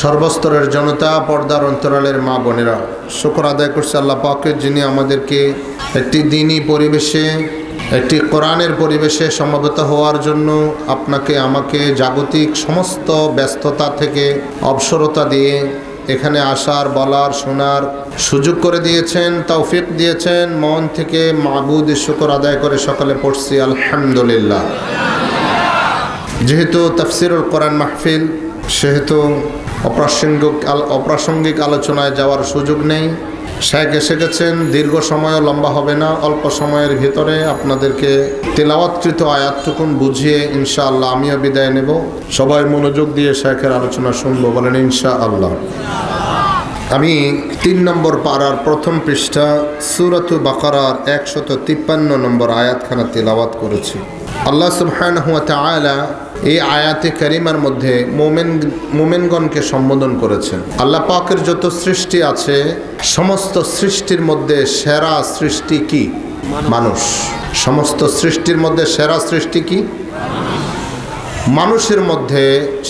সর্বস্তরের জনতা, পর্দার অন্তরালের মা বোনেরা, শুকর আদায় করছে আল্লাহ পাকের, যিনি আমাদেরকে একটি দ্বীনি পরিবেশে, একটি কোরআনের পরিবেশে সমবেত হওয়ার জন্য আপনাকে আমাকে জাগতিক সমস্ত ব্যস্ততা থেকে অবসরতা দিয়ে এখানে আসার, বলার, শোনার সুযোগ করে দিয়েছেন, তৌফিক দিয়েছেন। মন থেকে মাবুদ শুকর আদায় করে সকালে পড়ছি আলহামদুলিল্লাহ। যেহেতু তাফসিরুল কোরআন মাহফিল, সেহেতু অপ্রাসঙ্গিক আলোচনায় যাওয়ার সুযোগ নেই। শেখ এসে গেছেন, দীর্ঘ সময়ও লম্বা হবে না, অল্প সময়ের ভিতরে আপনাদেরকে তেলাওয়াতকৃত আয়াতটুকুন বুঝিয়ে ইনশাআল্লাহ আমিও বিদায় নেব। সবাই মনোযোগ দিয়ে শেখের আলোচনা শুনবো, বলেন ইনশাআল্লাহ। আমি ৩ নম্বর পারার প্রথম পৃষ্ঠা সূরাতু বাকারার ১৫৩ নম্বর আয়াতখানা তেলাওয়াত করেছি। আল্লাহ সুবহানাহু ওয়া তাআলা এই আয়াতে কারিমার মধ্যে মোমেনগণকে সম্বোধন করেছেন। আল্লাহ পাকের যত সৃষ্টি আছে, সমস্ত সৃষ্টির মধ্যে সেরা সৃষ্টি কি? মানুষ। সমস্ত সৃষ্টির মধ্যে সেরা সৃষ্টি কি? মানুষের মধ্যে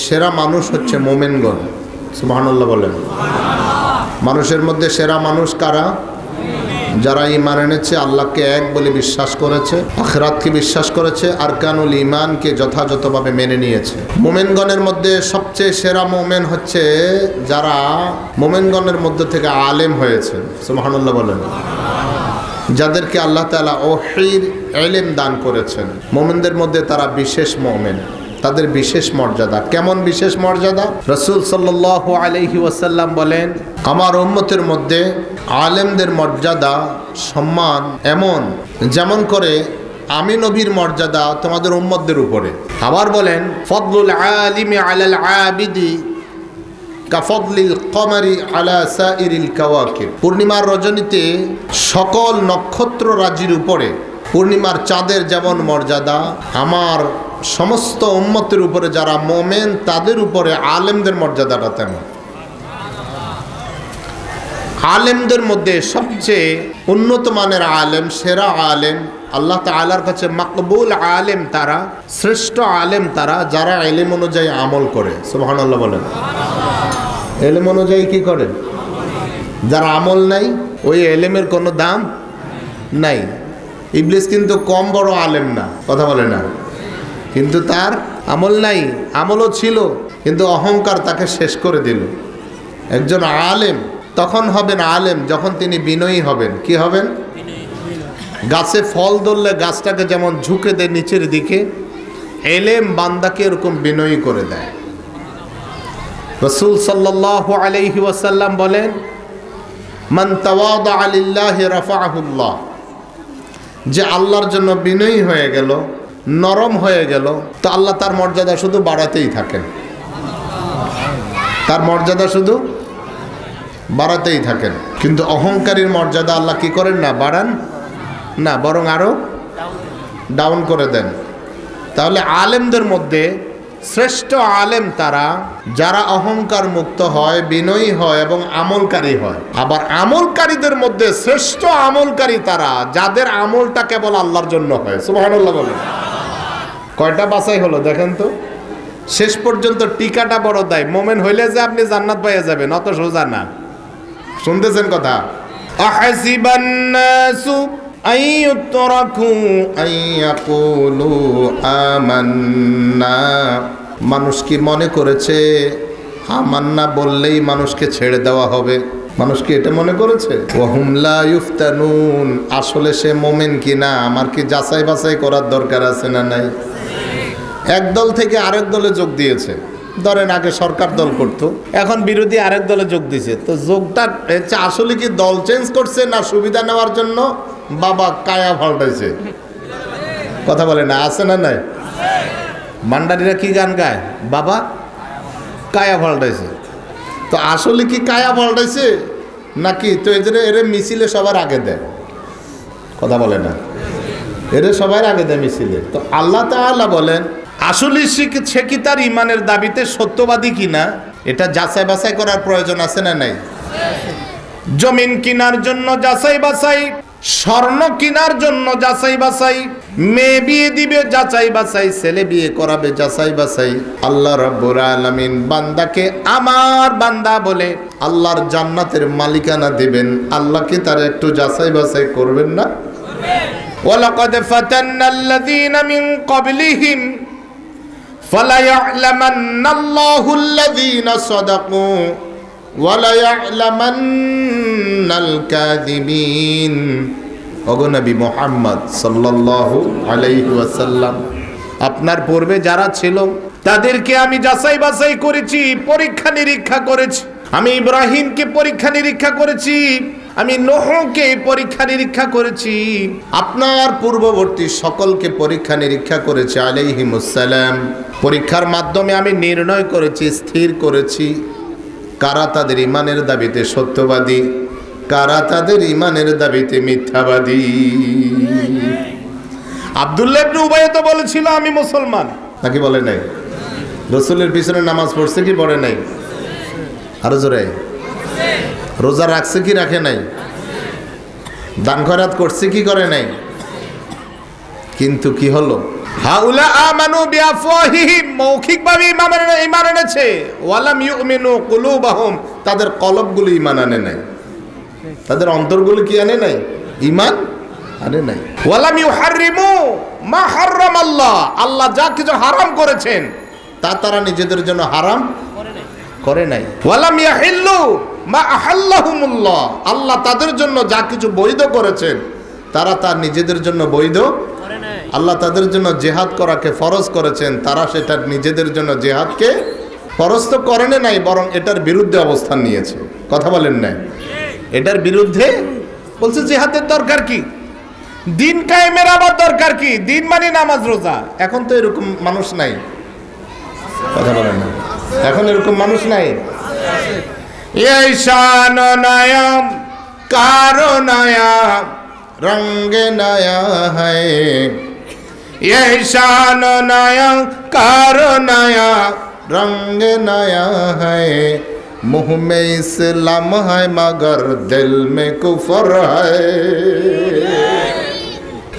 সেরা মানুষ হচ্ছে মোমেনগণ। সুবহানাল্লাহ বলেন। মানুষের মধ্যে সেরা মানুষ কারা? যারা ঈমান এনেছে, আল্লাহকে এক বলে বিশ্বাস করেছে, আখিরাতকে বিশ্বাস করেছে, আরকানুল ঈমানকে যথাযথভাবে মেনে নিয়েছে। মোমেনগণের মধ্যে সবচেয়ে সেরা মোমেন হচ্ছে যারা মোমেনগণের মধ্যে থেকে আলেম হয়েছে। সুবহানাল্লাহ বলেন। যাদেরকে আল্লাহ তাআলা ওহীর ইলম দান করেছেন, মোমেনদের মধ্যে তারা বিশেষ মোমেন, তাদের বিশেষ মর্যাদা। কেমন বিশেষ মর্যাদা? রাসূল সাল্লাল্লাহু আলাইহি ওয়াসাল্লাম বলেন, আমার উম্মতের মধ্যে আলেমদের মর্যাদা, সম্মান এমন যেমন করে আমি নবীর মর্যাদা তোমাদের উম্মতদের উপরে। আবার বলেন, ফদলুল আলিমি আলাল আবিদি কাফদলিল কমারি আলা সাইরিল কাওয়াকিব। পূর্ণিমার রজনীতে সকল নক্ষত্র রাজির উপরে পূর্ণিমার চাঁদের যেমন মর্যাদা, আমার সমস্ত উম্মতের উপরে যারা মোমেন তাদের উপরে আলেমদের মর্যাদাটা তেমন। আলেমদের মধ্যে সবচেয়ে উন্নত মানের আলেম, সেরা আলেম, আল্লাহ তাআলার কাছে মাকবুল আলেম তারা, শ্রেষ্ঠ আলেম তারা যারা ইলম অনুযায়ী আমল করে। সুবহানাল্লাহ বলেন। ইলম অনুযায়ী কি করে? যারা আমল নাই, ওই ইলমের কোনো দাম নাই। ইবলিস কিন্তু কম বড় আলেম না, কথা বলে না, কিন্তু তার আমল নাই। আমলও ছিল, কিন্তু অহংকার তাকে শেষ করে দিল। একজন আলেম তখন হবেন আলেম যখন তিনি বিনয়ী হবেন। কি হবেন? গাছে ফল ধরলে গাছটাকে যেমন ঝুঁকে দেয় নিচের দিকে, ইলম বান্দাকে এরকম বিনয়ী করে দেয়। রাসূল সাল্লাল্লাহু আলাইহি ওয়াসাল্লাম বলেন, মান তাওয়াদা লিল্লাহি রাফাআহুল্লাহ। যে আল্লাহর জন্য বিনয়ী হয়ে গেল, নরম হয়ে গেল, তো আল্লাহ তার মর্যাদা শুধু বাড়াতেই থাকেন। তার মর্যাদা শুধু বাড়াতেই থাকেন। কিন্তু অহংকারীর মর্যাদা আল্লাহ কি করেন না? বাড়ান না, বরং আরো ডাউন করে দেন। তাহলে আলেমদের মধ্যে শ্রেষ্ঠ আলেম তারা যারা অহংকার মুক্ত হয়, বিনয়ী হয় এবং আমলকারী হয়। আবার আমলকারীদের মধ্যে শ্রেষ্ঠ আমলকারী তারা যাদের আমলটা কেবল আল্লাহর জন্য হয়। সুবহানাল্লাহ বলেন। কয়টা বাছাই হলো দেখেন তো? শেষ পর্যন্ত টিকাটা বড় দেয়। মোমেন হইলে যে আপনি জান্নাত পাইয়া যাবেন অত সোজা না। শুনতেছেন কথা? আহাসিবান নাসু আইয়ুতরাকু আইয়াকুলু আমান্না। মানুষ কি মনে করেছে আমান্না বললেই মানুষকে ছেড়ে দেওয়া হবে? মানুষ কি এটা মনে করেছে? ওয়াহুম লা ইফতানুন। আসলে সে মোমেন কি না আমার কি যাচাই বাছাই করার দরকার আছে না নাই? এক দল থেকে আরেক দলে যোগ দিয়েছে। ধরেন আগে সরকার দল করত, এখন বিরোধী আরেক দলে যোগ দিয়েছে। তো যোগটা আসলে কি দল চেঞ্জ করছে না সুবিধা নেওয়ার জন্য বাবা কায়া পাল্টাইছে? কথা বলে না, আছে না নাই? মান্ডারিরা কি গান গায়? বাবা কায়া পাল্টাইছে। তো আসলে কি কায়া পাল্টাইছে নাকি? তো এর মিছিলে সবার আগে দেয়, কথা বলে না, এর সবার আগে দেয় মিছিলে। তো আল্লাহ তাআলা বলেন, আসলে সে কি তার ইমানের দাবিতে সত্যবাদী কিনা এটা যাচাই বাছাই করার প্রয়োজন আছে না নাই? জমিন কেনার জন্য যাচাই বাছাই, স্বর্ণ কেনার জন্য যাচাই বাছাই, মেয়ে বিয়ে দিবে যাচাই বাছাই, ছেলে বিয়ে করাবে যাচাই বাছাই। আল্লাহ রাব্বুল আলামিন বান্দাকে আমার বান্দা বলে আল্লাহর জান্নাতের মালিকানা দিবেন, আল্লাহকে তার একটু যাচাই বাছাই করবেন না? ওয়ালাকাদ ফাতান্নাল্লাযীনা মিন ক্বাবলিহিম ফালায়া'লামান্নাল্লাহুল্লাযীনা সাদাকু ওয়ালায়া'লামান্নাল কাযিবিন। ওগো নবী মুহাম্মদ সাল্লাল্লাহু আলাইহি ওয়াসাল্লাম, আপনার পূর্বে যারা ছিল তাদেরকে আমি যাচাই বাছাই করেছি, পরীক্ষা নিরীক্ষা করেছি। আমি ইব্রাহিমকে পরীক্ষা নিরীক্ষা করেছি, আমি নূহকে পরীক্ষা নিরীক্ষা করেছি, আপনার পূর্ববর্তী সকলকে পরীক্ষা নিরীক্ষা করেছি আলাইহিমুস সালাম। পরীক্ষার মাধ্যমে আমি নির্ণয় করেছি, স্থির করেছি কারা তাদের ঈমানের দাবিতে সত্যবাদী, কারা তাদের ঈমানের দাবিতে মিথ্যাবাদী। আব্দুল্লাহ ইবনে উবাই তো বলেছিল আমি মুসলমান, নাকি বলে নাই? রাসূলের পিছনে নামাজ পড়ছে কি পড়ে নাই? আরো জোরে। রোজা রাখছে কি রাখে নাই? দান খয়রাত করছে কি করে নাই? কিন্তু কি হলো? হাউলা আমানু বিআফওয়াহিহিম, মৌখিকভাবে ঈমান এনেছে, ওয়ালাম ইউমিনু কুলুবাহুম, তাদের কলবগুলো ঈমান আনে নাই, তাদের অন্তরগুলো কি আনে নাই? ঈমান আনে নাই। ওয়ালাম ইউহাররিমু মা হারামাল্লাহ, আল্লাহ যা কিছু হারাম করেছেন তা তারা নিজেদের জন্য হারাম করে নাই। ওয়ালাম ইয়াহিল্লু মা আহাল্লাহুমুল্লাহ, আল্লাহ তাদের জন্য যা কিছু বৈধ করেছেন তারা তা নিজেদের জন্য বৈধ করে নাই। আল্লাহ তাদের জন্য জিহাদ করাকে ফরজ করেছেন, তারা সেটা নিজেদের জন্য জিহাদকে ফরজ তো করেন নাই, বরং এটার বিরুদ্ধে অবস্থান নিয়েছে। কথা বলেন না? এটার বিরুদ্ধে বলছে জিহাদের দরকার কি, দিন কায়েমের আবার দরকার কি, দিন মানে নামাজ রোজা। এখন তো এরকম মানুষ নাই। কথা বলেন না? এখন এরকম মানুষ নাই। এই শান নয়া কারো নয়া রঙ্গে নয়া হ্যায়, এই শান নয়া কারো নয়া রঙ্গে নয়া হ্যায়, মুহ মে ইসলাম হ্যায় মগর দিল মে কুফর হ্যায়।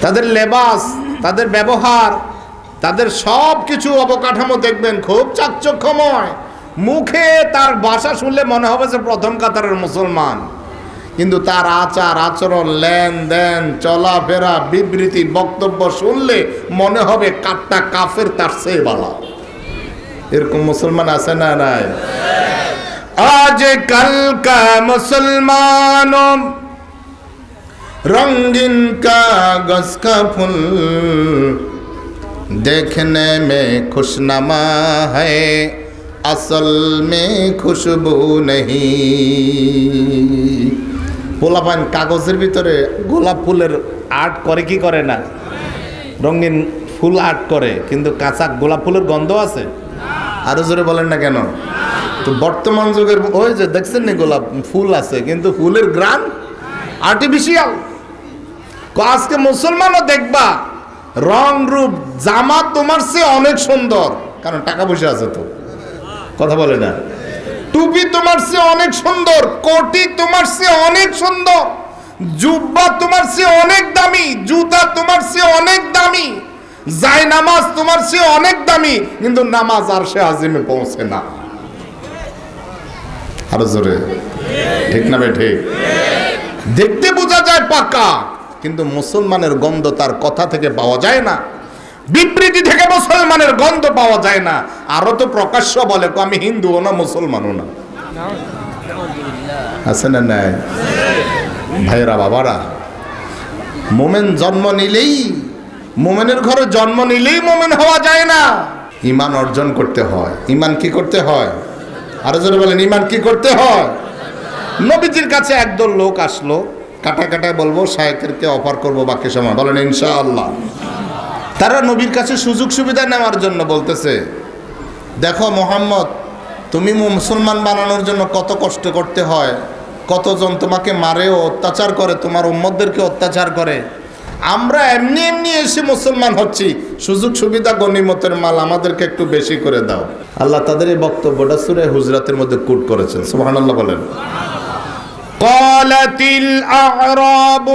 তাদের লেবাস, তাদের ব্যবহার, তাদের সব কিছু অবকাঠামো দেখবেন খুব চাকচক্যময়। মুখে তার ভাষা শুনলে মনে হবে যে প্রথম কাতারের মুসলমান, কিন্তু তার আচার আচরণ, লেনদেন, চলাফেরা, বিবৃতি, বক্তব্য শুনলে মনে হবে কাটটা কাফের তার চেয়ে ভালো। এরকম মুসলমান আছে না নাই? আজ কাল কা মুসলমান रंगीन कागज का फूल देखने में खुशनमा है असल में खुशबू नहीं। পোলাপান কাগজের ভিতরে গোলাপ ফুলের আর্ট করে কি করে না? রঙিন ফুল আর্ট করে, কিন্তু কাঁচা গোলাপ ফুলের গন্ধ আছে? আরো জোরে বলেন না কেন? তো বর্তমান যুগের ওই যে দেখছেন না গোলাপ ফুল আছে, কিন্তু ফুলের গ্রান আর্টিফিশিয়াল। আজকে মুসলমানও দেখবা রং রূপ জামা তোমার চেয়ে অনেক সুন্দর, কারণ টাকা পয়সা আছে তো। কথা বলে না? টুপি তোমার চেয়ে অনেক সুন্দর, কোটি তোমার চেয়ে অনেক সুন্দর, জুব্বা তোমার চেয়ে অনেক দামি, জুতা তোমার চেয়ে অনেক দামি, জায় নামাজ তোমার চেয়ে অনেক দামি, কিন্তু নামাজ আরশে আজিমে পৌঁছে না। আরো জোরে ঠিক না বে ঠিক? দেখতে বোঝা যায় পাকা, কিন্তু মুসলমানের গন্ধ তার কথা থেকে পাওয়া যায় না, বিবৃতি থেকে মুসলমানের গন্ধ পাওয়া যায় না। আরো তো প্রকাশ্য বলে আমি হিন্দুও না মুসলমানও না, আছে না নাই? ভাইরা বাবারা, মোমেন জন্ম নিলেই, মোমেনের ঘরে জন্ম নিলেই মোমেন হওয়া যায় না, ঈমান অর্জন করতে হয়। ঈমান কি করতে হয়? আরো জোরে বলেন, ঈমান কি করতে হয়? নবীজির কাছে একদল লোক আসলো, কাটায় বলবো, শায়েখদেরকে অফার করবো বাকি সময়, বলেন ইনশাআল্লাহ। তারা নবীর কাছে সুযোগ সুবিধা নেওয়ার জন্য বলতেছে, দেখো মোহাম্মদ, তুমি মুসলমান বানানোর জন্য কত কষ্ট করতে হয়, কতজন তোমাকে মারেও অত্যাচার করে, তোমার উম্মতদেরকে অত্যাচার করে, আমরা এমনি এমনি এসে মুসলমান হচ্ছি, সুযোগ সুবিধা গনিমতের মাল আমাদেরকে একটু বেশি করে দাও। আল্লাহ তাদের এই বক্তব্যটা সূরা হুজরাতের মধ্যে কোট করেছেন। সুবহানাল্লাহ বলেন। قالت الأعراب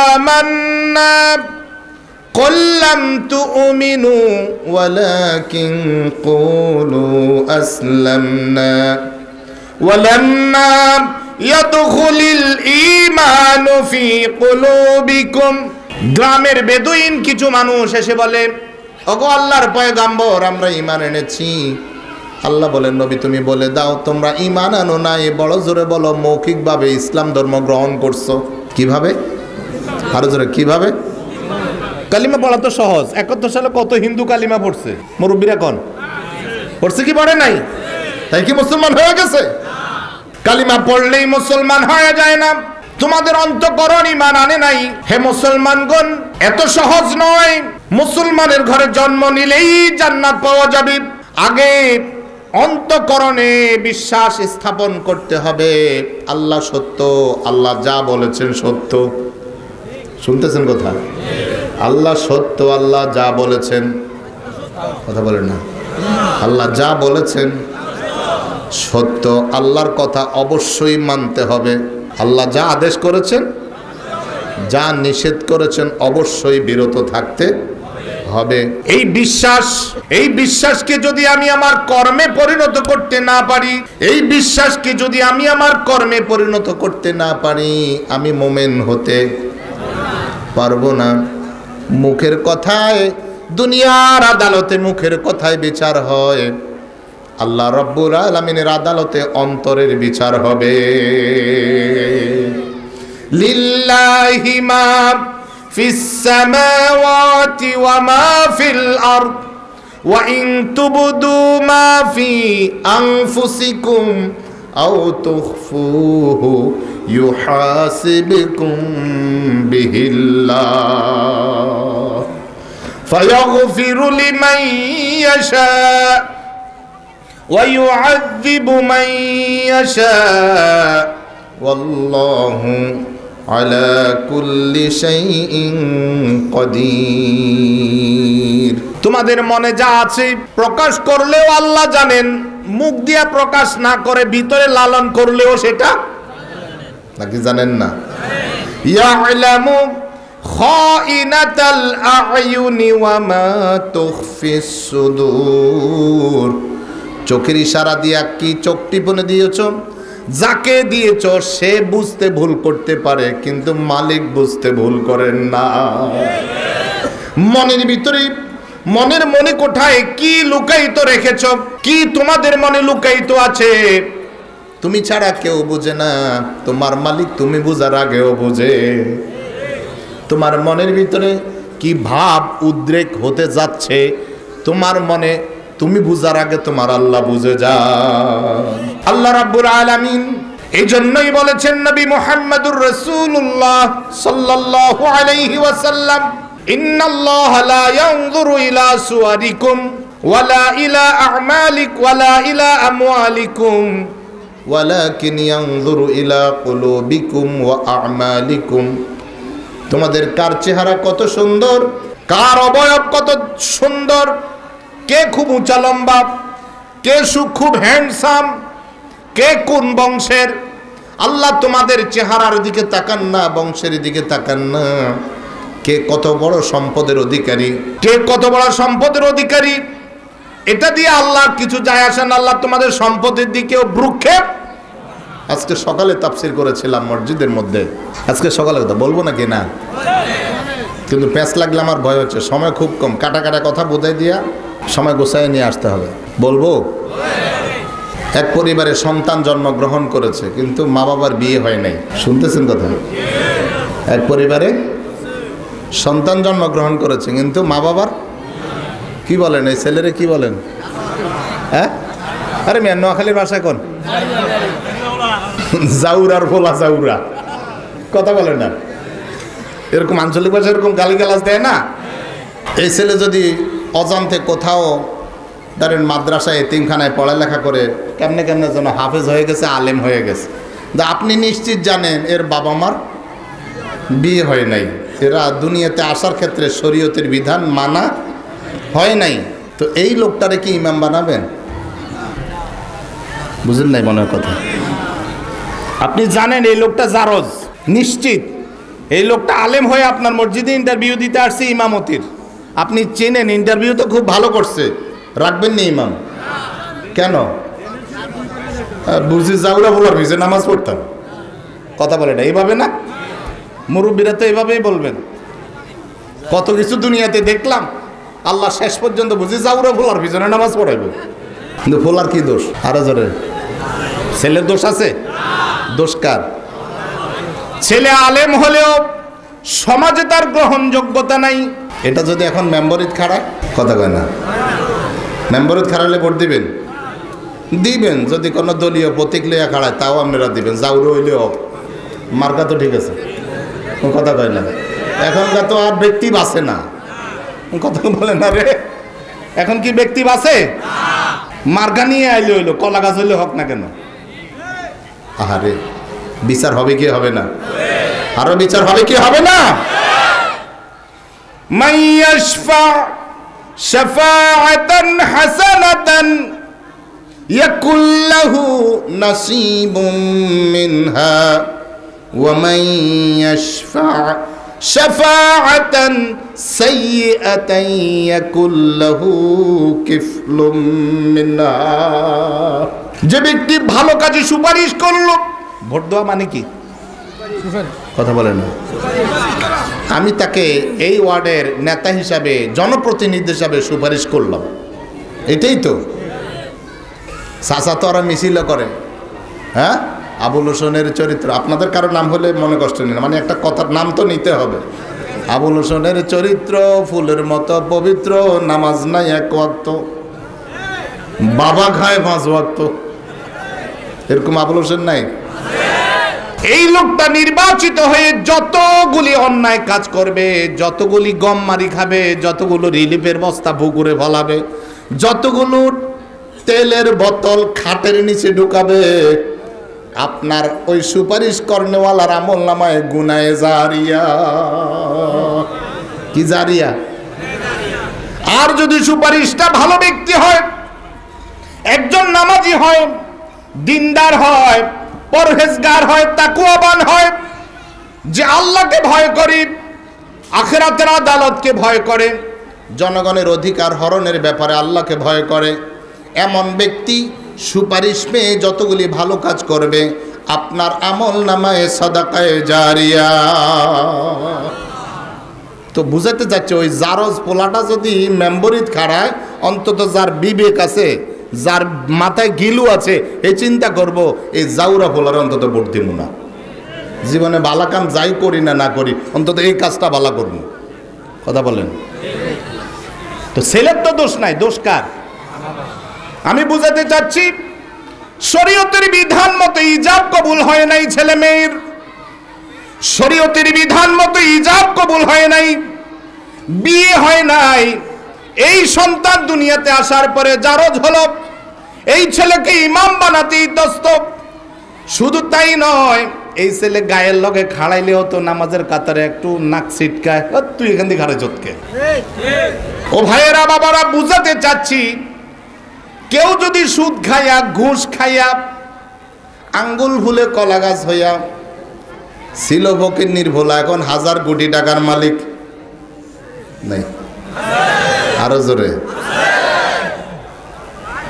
آمنا قل لم تؤمنوا ولكن قولوا أسلمنا ولما يدخل الإيمان في قلوبكم। গ্রামের বেদুইন কিছু মানুষ এসে বলে, ওগো আল্লাহর পয়গম্বর, আমরা ঈমান এনেছি। আল্লাহ বলেন, নবী তুমি বলে দাও তোমরা ঈমান আনো নাই, বড় জোরে বলো মৌখিকভাবে ইসলাম ধর্ম গ্রহণ করছো। কিভাবে? আরো জোরে, কিভাবে? কালিমা পড়া তো সহজ। 71 সালে কত হিন্দু কালিমা পড়ছে মুরব্বীরা কোন পড়ছে কি পড়ে নাই? তাই কি মুসলমান হয়ে গেছে? কালিমা পড়লেই মুসলমান হয়ে যায় না। তোমাদের অন্তঃকরণ ঈমান আনে নাই। হে মুসলমানগণ, এত সহজ নয়। মুসলমানের ঘরে জন্ম নিলেই জান্নাত পাওয়া যাবে। আগে অন্তঃকরণে বিশ্বাস স্থাপন করতে হবে আল্লাহ সত্য, আল্লাহ যা বলেছেন সত্য। শুনতেছেন কথা? আল্লাহ সত্য, আল্লাহ যা বলেছেন, কথা বলেন না, আল্লাহ যা বলেছেন সত্য। আল্লাহর কথা অবশ্যই মানতে হবে। আল্লাহ যা আদেশ করেছেন, যা নিষেধ করেছেন অবশ্যই বিরত থাকতে হবে। এই বিশ্বাসকে যদি আমি আমার কর্মে পরিণত করতে না পারি, এই বিশ্বাসকে যদি আমি আমার কর্মে পরিণত করতে না পারি, আমি মুমিন হতে পারবো না। মুখের কথায়, দুনিয়ার আদালতে মুখের কথায় বিচার হয়, আল্লাহ রাব্বুল আলামিনের আদালতে অন্তরের বিচার হবে। লিল্লাহি মা ফিস সামাওয়াতি ওয়া মা ফিল আরদ ওয়া ইন তুবদু মা ফি আনফুসিকুম আও তুখফুহু ইউহাসিবকুম বিহিল্লাহ ফায়াগফিরু লিমান ইয়াশা ويعذب من يشاء والله على كل شيء قدير। তোমাদের মনে যা আছে প্রকাশ করলেও আল্লাহ জানেন, মুখ দিয়া প্রকাশ না করে ভিতরে লালন করলেও সেটা নাকি জানেন না? ইয়ালামু খাইনাতাল আ'য়ুনি ওয়া মা তুখফিস সুদূর। চোখের ইশারা দিয়া কি চোখ টিপনে দিয়েছ, যাকে দিয়েছ সে বুঝতে ভুল করতে পারে, কিন্তু মালিক বুঝতে ভুল করেন না। মনের ভিতরে, মনের মনে কোঠায় কি লুকায়িত রেখেছ, কি তোমাদের মনে লুকায়িত আছে, তুমি ছাড়া কেউ বুঝে না। তোমার মালিক তুমি বুঝার আগেও বুঝে। তোমার মনের ভিতরে কি ভাব উদ্রেক হতে যাচ্ছে তোমার মনে, তুমি বুঝার আগে তোমার আল্লাহ বুঝে যান। আল্লাহ রাব্বুল আলামিন এই জন্যই বলেছেন নবী মুহাম্মদুর রাসূলুল্লাহ সাল্লাল্লাহু আলাইহি ওয়াসাল্লাম, ইন্নাল্লাহা লা ইয়ানজুরু ইলা সুওয়ারিকুম ওয়ালা ইলা আ'মালিক ওয়ালা ইলা আমওয়ালিকুম ওয়ালাকিন ইয়ানজুরু ইলা কুলুবিকুম ওয়া আ'মালিকুম। তোমাদের কার চেহারা কত সুন্দর, কার অবয়ব কত সুন্দর, কে খুব উঁচা লম্বা, কে খুব হ্যান্ডসাম, কে কোন বংশের, আল্লাহ তোমাদের চেহারার দিকে তাকান না, বংশের দিকে তাকান না। কে কত বড় সম্পদের অধিকারী, কে কত বড় সম্পদের অধিকারী, এটা দিয়ে আল্লাহ কিছু যায় আসে না। আল্লাহ তোমাদের সম্পদের দিকেও ভ্রুক্ষেপ। আজকে সকালে তাফসীর করেছিলাম মসজিদের মধ্যে, আজকে সকালে কথা বলবো নাকি না, কিন্তু প্যাঁচ লাগলে আমার ভয় হচ্ছে, সময় খুব কম, কাটা কাটা কথা বোঝাই দিয়া সময় গোছায় নিয়ে আসতে হবে। বলবো, এক পরিবারে সন্তান জন্মগ্রহণ করেছে কিন্তু মা বাবার বিয়ে হয় নাই। শুনতেছেন কথা? এক পরিবারে সন্তান জন্মগ্রহণ করেছে কিন্তু মা বাবার কি বলেন, এই ছেলেরে কি বলেন? হ্যাঁ, আরে মিয়া নোয়াখালীর ভাষায় কোন জাউরার ফোলা জাউরা, কথা বলেন না, এরকম আঞ্চলিক ভাষায় এরকম গালিগালাজ দেয় না। এই ছেলে যদি অজান্তে কোথাও ধরেন মাদ্রাসায় এতিমখানায় পড়ালেখা করে কেমনে কেমনে যেন হাফেজ হয়ে গেছে, আলেম হয়ে গেছে, আপনি নিশ্চিত জানেন এর বাবা মার বিয়ে হয় নাই, এরা দুনিয়াতে আসার ক্ষেত্রে শরীয়তের বিধান মানা হয় নাই। তো এই লোকটারে কি ইমাম বানাবেন? বুঝেন নাই মনের কথা? আপনি জানেন এই লোকটা জারজ, নিশ্চিত এই লোকটা আলেম হয়ে আপনার মসজিদে ইন্টারভিউ দিতে আসছে ইমামতির, আপনি চেনেন, ইন্টারভিউ তো খুব ভালো করছে, রাখবেন না ইমাম? কেন? বুঝি জাউরা বলার ভিজে নামাজ পড়তাম, কথা বলে না এইভাবে না, মুরব্বীরা তো এইভাবেই বলবেন। কত কিছু দুনিয়াতে দেখলাম, আল্লাহ শেষ পর্যন্ত বুঝি জাউরা বলার ভিজনে নামাজ পড়াইব। কিন্তু ফোলার কি দোষ? আরো জোরে, ছেলের দোষ আছে? দোষ কার? ছেলে আলেম হলেও সমাজে তার গ্রহণযোগ্যতা নাই। এটা যদি এখন মেম্বরিত খাড়ায়, কথা কয় না, মেম্বরিত খাড়ালে ভোট দিবেন? দিবেন। যদি কোনো দলীয় প্রতীক লইয়া খাড়ায় তাও আপনারা দিবেন, জাউরো হইলেও। মার্কা তো ঠিক আছে, কথা কয় না। এখনকার তো আর ব্যক্তি বাঁচে না, কথা বলে না রে। এখন কি ব্যক্তি বাঁচে? মার্কা নিয়ে আইলে হইলো, কলা গাছ হইলে হোক না কেন। আহারে, বিচার হবে কি হবে না? আরো বিচার হবে কি হবে না? মাইয়াশফা শাফাআতান হাসানাতান ইয়াকুল লাহু নাসীবুম মিনহা ওয়া মাইয়াশফা শাফাআতান সাইয়্যাতান ইয়াকুল লাহু কিফলুম মিনহা। যে ব্যক্তি ভালো কাজে সুপারিশ করলো, ভোট দেওয়া মানে কি? কথা বলে না। আমি তাকে এই ওয়ার্ডের নেতা হিসাবে, জনপ্রতিনিধি হিসাবে সুপারিশ করলাম, এটাই তো। চাচা তো ওরা মিছিল করে, হ্যাঁ, আবুল হোসেনের চরিত্র, আপনাদের কারো নাম হলে মনে কষ্ট নেই, মানে একটা কথার নাম তো নিতে হবে। আবুল হোসেনের চরিত্র ফুলের মতো পবিত্র, নামাজ নাই এক ওয়াক্ত, বাবা খায় 5 ওয়াক্ত, এরকম আবুল হোসেন নাই? এই লোকটা নির্বাচিত হয়ে যতগুলি অন্যায় কাজ করবে, যতগুলি গম মারি খাবে, যতগুলো রিলিফের বস্তা পুকুরে ফলাবে, যতগুলো তেলের বোতল খাটের নিচে ঢুকাবে, আপনার ওই সুপারিশ করনেওয়ালার আমল নামায় গুনায়ে জারিয়া। কি জারিয়া? আর যদি সুপারিশটা ভালো ব্যক্তি হয়, একজন নামাজি হয়, দিনদার হয়, পরহেজগার হয়, তাকওয়াবান হয়, যে আল্লাহকে ভয় করে, আখিরাতের আদালতকে ভয় করে, জনগণের অধিকার হরণের ব্যাপারে আল্লাহকে ভয় করে, এমন ব্যক্তি সুপারিশ পেয়ে যতগুলি ভালো কাজ করবে, আপনার আমল নামায় সাদাকায়ে জারিয়া। তো বুঝাতে যাচ্ছে, ওই জারজ পোলাটা যদি মেম্বরিত খাড়ায়, অন্তত যার বিবেক আছে, যার মাথায় গিলু আছে, এই চিন্তা করব, এই জাউরা পোলার অন্তত ভোট দিব না। জীবনে বালা কাম যাই করি না না করি, অন্তত এই কাজটা বালা করব, কথা বলেন। তো ছেলের তো দোষ নাই, দোষ কার? আমি বুঝাতে চাচ্ছি, শরীয়তের বিধান মতো ইজাব কবুল হয় নাই ছেলে মেয়ের, শরীয়তের বিধান মতো ইজাব কবুল হয় নাই, বিয়ে হয় নাই। এই সন্তান দুনিয়াতে আসার পরে জারজ হলো, এই ছেলেকে ইমাম বানাতে ইতস্ত। শুধু তাই নয়, এই ছেলে গায়ের লগে খাড়াইলে হতো নামাজের কাতারে একটু নাক ছিটকায়, তুই এখান থেকে ঘাড়ে চটকে। ও ভাইয়েরা বাবারা, বুঝাতে চাচ্ছি, কেউ যদি সুদ খাইয়া, ঘুষ খাইয়া, আঙ্গুল ভুলে কলা গাছ হইয়া ছিল ফকির নির্ভোলা, এখন 1000 কোটি টাকার মালিক নাই, আরো জোরে।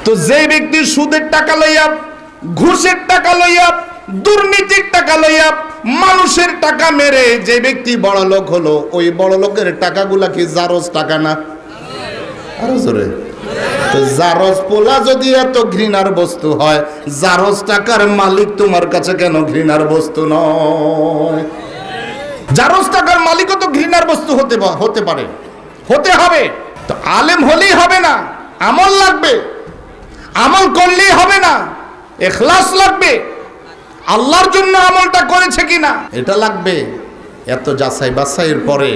তো যে ব্যক্তি সুদের টাকা লইয়া, ঘুষের টাকা লইয়া, দুর্নীতির টাকা লইয়া, মানুষের টাকা মেরে যে ব্যক্তি বড় লোক হলো, ওই বড় লোকের টাকাগুলা কি জারজ টাকা না? আরো জোরে। তো জারজ পোলা যদি এত ঘৃণার বস্তু হয়, জারজ টাকার মালিক তোমার কাছে কেন ঘৃণার বস্তু নয়? জারজ টাকার মালিকও তো ঘৃণার বস্তু হতে পারে, হতে হবে। তো আলেম হলেই হবে না, আমল লাগবে, আমল করলেই হবে না, ইখলাস লাগবে, আল্লাহর জন্য আমলটা করেছে কিনা এটা লাগবে। এত যাচাই বাছাইয়ের পরে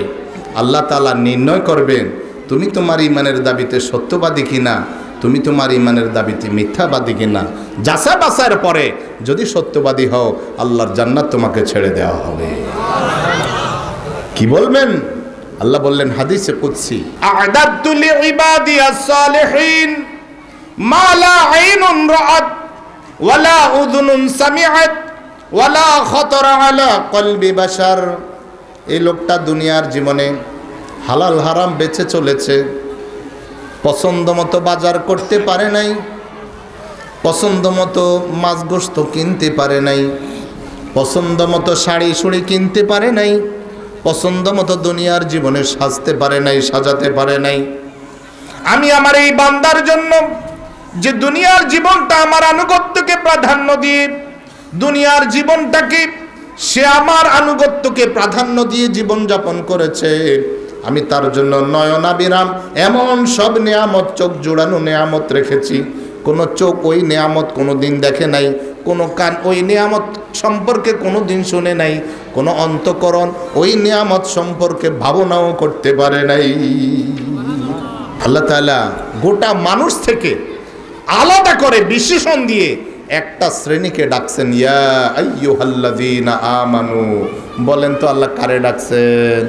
আল্লাহ তাআলা নির্ণয় করবেন তুমি তোমার ইমানের দাবিতে সত্যবাদী কিনা, তুমি তোমার ইমানের দাবিতে মিথ্যাবাদী কিনা। যাচাই বাছাইয়ের পরে যদি সত্যবাদী হও, আল্লাহর জান্নাত তোমাকে ছেড়ে দেওয়া হবে। কি বলবেন? আল্লাহ বললেন হাদিসে কুদসি, আ'দাদতু লিইবাদিয়াস সালিহিন মা লা আইনুন রাআত ওয়ালা উযুনুন সামিআত ওয়ালা খাতারা আলা কলবি বাশার। এই লোকটা দুনিয়ার জীবনে হালাল হারাম বেছে চলেছে, পছন্দ মতো বাজার করতে পারে নাই, পছন্দ মতো মাছ গোস্ত কিনতে পারে নাই, পছন্দ মতো শাড়ি শুড়ি কিনতে পারে নাই, পছন্দ মতো দুনিয়ার জীবনে সাজতে পারে নাই, সাজাতে পারে নাই। আমি আমার এই বান্দার জন্য যে দুনিয়ার জীবনটা আমার আনুগত্যকে প্রাধান্য দিয়ে, দুনিয়ার জীবনটাকে সে আমার আনুগত্যকে প্রাধান্য দিয়ে জীবনযাপন করেছে, আমি তার জন্য নয়নাবিরাম এমন সব নেয়ামত, চোখ জোড়ানো নেয়ামত রেখেছি। কোনো চোখ ওই নেয়ামত কোনো দিন দেখে নাই, কোনো কান ওই নেয়ামত সম্পর্কে কোনো দিন শুনে নাই, কোনো অন্তঃকরণ ওই নেয়ামত সম্পর্কে ভাবনাও করতে পারে নাই। আল্লাহ তাআলা গোটা মানুষ থেকে আলাদা করে বিশেষণ দিয়ে একটা শ্রেণীকে ডাকছেন, ইয়া আইয়ুহাল্লাযীনা আমানু। বলেন তো আল্লাহ কারে ডাকছেন?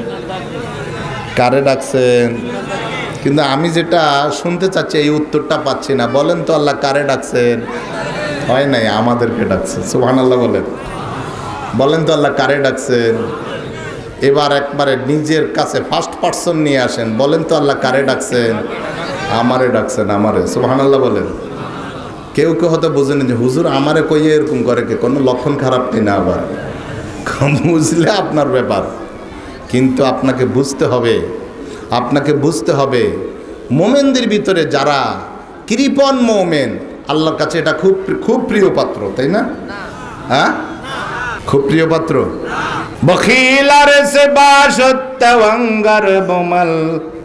কারে ডাকছেন? কিন্তু আমি যেটা শুনতে চাচ্ছি এই উত্তরটা পাচ্ছি না। বলেন তো আল্লাহ কারে ডাকছেন? হয় নাই, আমাদেরকে ডাকছেন। সুবহানাল্লাহ বলেন। বলেন তো আল্লাহ কারে ডাকছেন? এবার একবারে নিজের কাছে ফার্স্ট পারসন নিয়ে আসেন। বলেন তো আল্লাহ কারে ডাকছেন? আমারে ডাকছেন, আমারে। সুবহানাল্লাহ বলেন। কেউ কেউ হয়তো বুঝেনি যে হুজুর আমারে কইয়ে এরকম করে, কি কোনো লক্ষণ খারাপ কিনা? আবার বুঝলে আপনার ব্যাপার, কিন্তু আপনাকে বুঝতে হবে, আপনাকে বুঝতে হবে মোমেনদের ভিতরে যারা কৃপণ মোমেন, আল্লাহর কাছে এটা খুব খুব প্রিয় পাত্র, তাই না? হ্যাঁ, খুব প্রিয় পাত্র। বখিলার সে বাসত্তওয়াঙ্গার বমল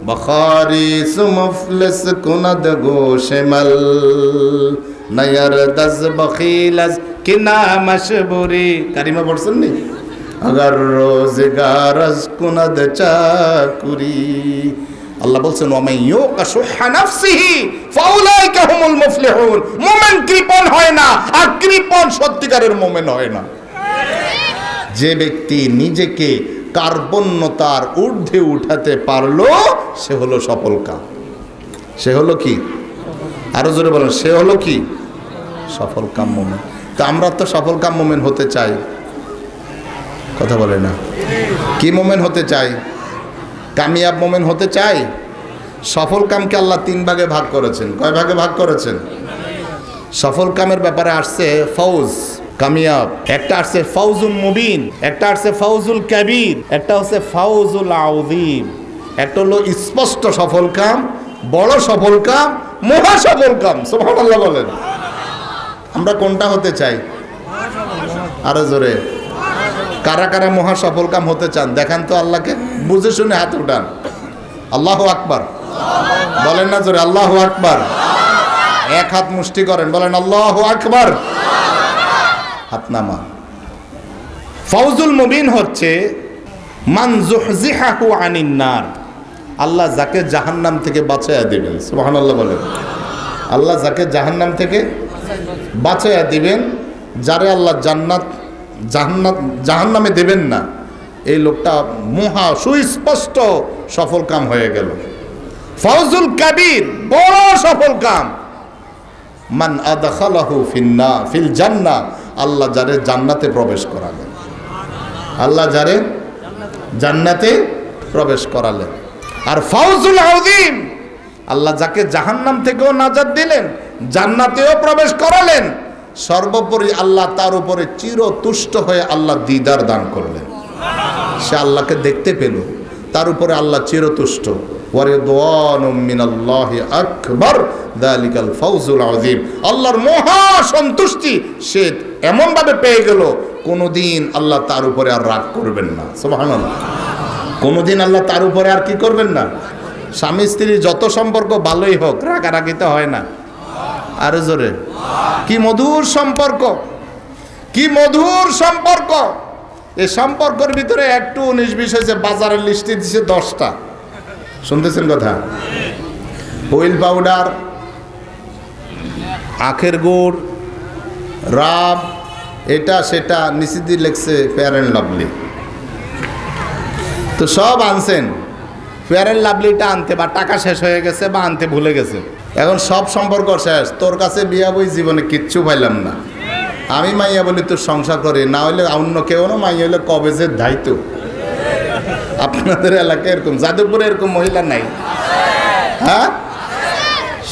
বখারি সুমফলিস কুনদ গোশমল নয়র দজ বখিলাস কিনা মশবুরি। কারিমা পড়ছেন নি? अगर रोजगारस कुनद चाकुरी। আল্লাহ বলছেন ওয়ামাই ইউকাশুহা নাফসিহি ফাউলাইকা হুমুল মুফলিহুন। মুমিন কৃপণ হয় না, আর কৃপণ সত্যিকারের মুমিন হয় না। যে ব্যক্তি নিজেকে কার্পণ্যতার ঊর্ধ্বে উঠাতে পারলো সে হলো সফলকাম। সে হলো কি? আরো জোরে বলেন, সে হলো কি? সফলকাম মুমিন। তো আমরা তো সফলকাম মুমিন হতে চাই, কথা বলে না? কি মোমেন হতে চাই? কামিয়াব মোমেন হতে চাই। সফল কামকে আল্লাহ 3 ভাগে ভাগ করেছেন। কয় ভাগে ভাগ করেছেন? সফল কামের ব্যাপারে আসছে ফৌজ, কামিয়াব। একটা আসছে ফাউজুল মুবিন, একটা আসছে ফাউজুল কাবীর, একটা হচ্ছে ফাউজুল আযীম। একটা হলো স্পষ্ট সফল কাম, বড় সফল কাম, মহা সফল কাম। সুবহানাল্লাহ বলেন। আমরা কোনটা হতে চাই? আরো জোরে। কারা কারা মহা সফল কাম হতে চান দেখান তো আল্লাহকে, বুঝে শুনে হাত উঠান। আল্লাহু আকবার বলেন না জোরে? আল্লাহু আকবার। এক হাত মুষ্টি করেন, বলেন আল্লাহু আকবার। হাত নামা। ফাউজুল মুবিন হচ্ছে মান যুহজিহাহু আনিন নার। আল্লাহ যাকে জাহান্নাম থেকে বাঁচায়া দিবেন। সুবহানাল্লাহ বলেন। আল্লাহ যাকে জাহান্নাম থেকে বাঁচায়া দিবেন, যারে আল্লাহ জাহান্নামে দেবেন না, এই লোকটা মহা সুস্পষ্ট সফল কাম হয়ে গেল। ফাউজুল কাবীর, বড় সফল কাম, মান আদখালাহু ফিল জান্নাহ। আল্লাহ যারে জান্নাতে প্রবেশ করালেন, আল্লাহ যারে জান্নাতে প্রবেশ করালেন। আর ফাউজুল আযীম, আল্লাহ যাকে জাহান্নাম থেকেও নাজাত দিলেন, জান্নাতেও প্রবেশ করালেন। সর্বোপরি আল্লাহ তার উপরে চিরতুষ্ট হয়ে আল্লাহ দিদার দান করলেন। সে আল্লাহকে দেখতে পেল, তার উপরে আল্লাহ চিরতুষ্ট। ওয়ারিদওয়ানুম মিনাল্লাহি আকবার যালিকাল ফাউজুল আযীম। আল্লাহর মহা সন্তুষ্টি সে এমন ভাবে পেয়ে গেল, কোনোদিন আল্লাহ তার উপরে আর রাগ করবেন না। সুবহানাল্লাহ। কোনোদিন আল্লাহ তার উপরে আর কি করবেন না। স্বামী স্ত্রীর যত সম্পর্ক ভালোই হোক, রাগারাগিতে হয় না। আরো জোরে। কি মধুর সম্পর্ক, কি মধুর সম্পর্ক। এই সম্পর্কের ভিতরে একটু 19-20 হয়েছে, বাজারের লিস্টে দিছে 10টা। শুনতেছেন কথা? হুইল পাউডার, আখের গুড়, রাব, এটা সেটা, নিচে দিয়ে লেখছে ফেয়ার অ্যান্ড লাভলি। তো সব আনছেন, ফেয়ার অ্যান্ড লাভলিটা আনতে বা টাকা শেষ হয়ে গেছে বা আনতে ভুলে গেছে। এখন সব সম্পর্ক শেষ। তোর কাছে বিয়া বই জীবনে কিচ্ছু পাইলাম না। আমি মাইয়া বলি তোর সংসার করে, না হইলে অন্য কেউ না, মাইয়া হইলে কবে যে দায়িত্ব। আপনাদের এলাকায় এরকম, যাদবপুরে এরকম মহিলা নাই? হ্যাঁ,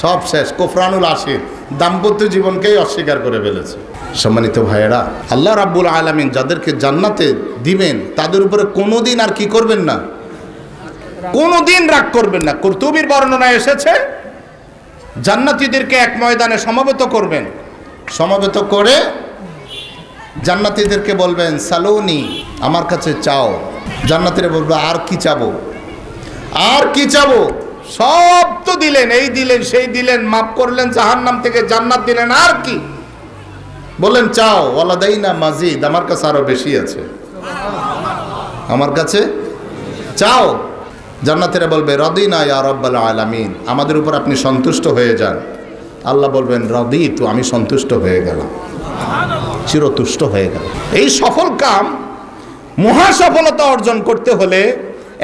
সব শেষ। কোফরানুল আশির দাম্পত্য জীবনকেই অস্বীকার করে ফেলেছে। সম্মানিত ভাইয়েরা, আল্লাহ রাব্বুল আলামিন যাদেরকে জান্নাতে দিবেন তাদের উপরে কোনোদিন আর কি করবেন না, কোনোদিন রাগ করবেন না। কুরতুবীর বর্ণনায় এসেছে জান্নাতীদেরকে এক ময়দানে সমবেত করবেন, সমবেত করে জান্নাতীদেরকে বলবেন সালুনি, আমার কাছে চাও। জান্নাতীরা বলবে আর কি চাবো, আর কি চাবো, সব তো দিলেন, এই দিলেন সেই দিলেন, মাফ করলেন জাহান্নাম থেকে, জান্নাত দিলেন, আর কি? বলেন চাও। ওয়ালাদাইনা মাজিদ, আমার কাছে আরো বেশি আছে, আমার কাছে চাও। জান্নাতীরা বলবে রাদিনা ইয়া রাব্বাল আলামিন, আমাদের উপর আপনি সন্তুষ্ট হয়ে যান। আল্লাহ বলবেন রাদিতু, আমি সন্তুষ্ট হয়ে গেলাম, চিরতুষ্ট হয়ে গেল। এই সফল কাম, মহা সফলতা অর্জন করতে হলে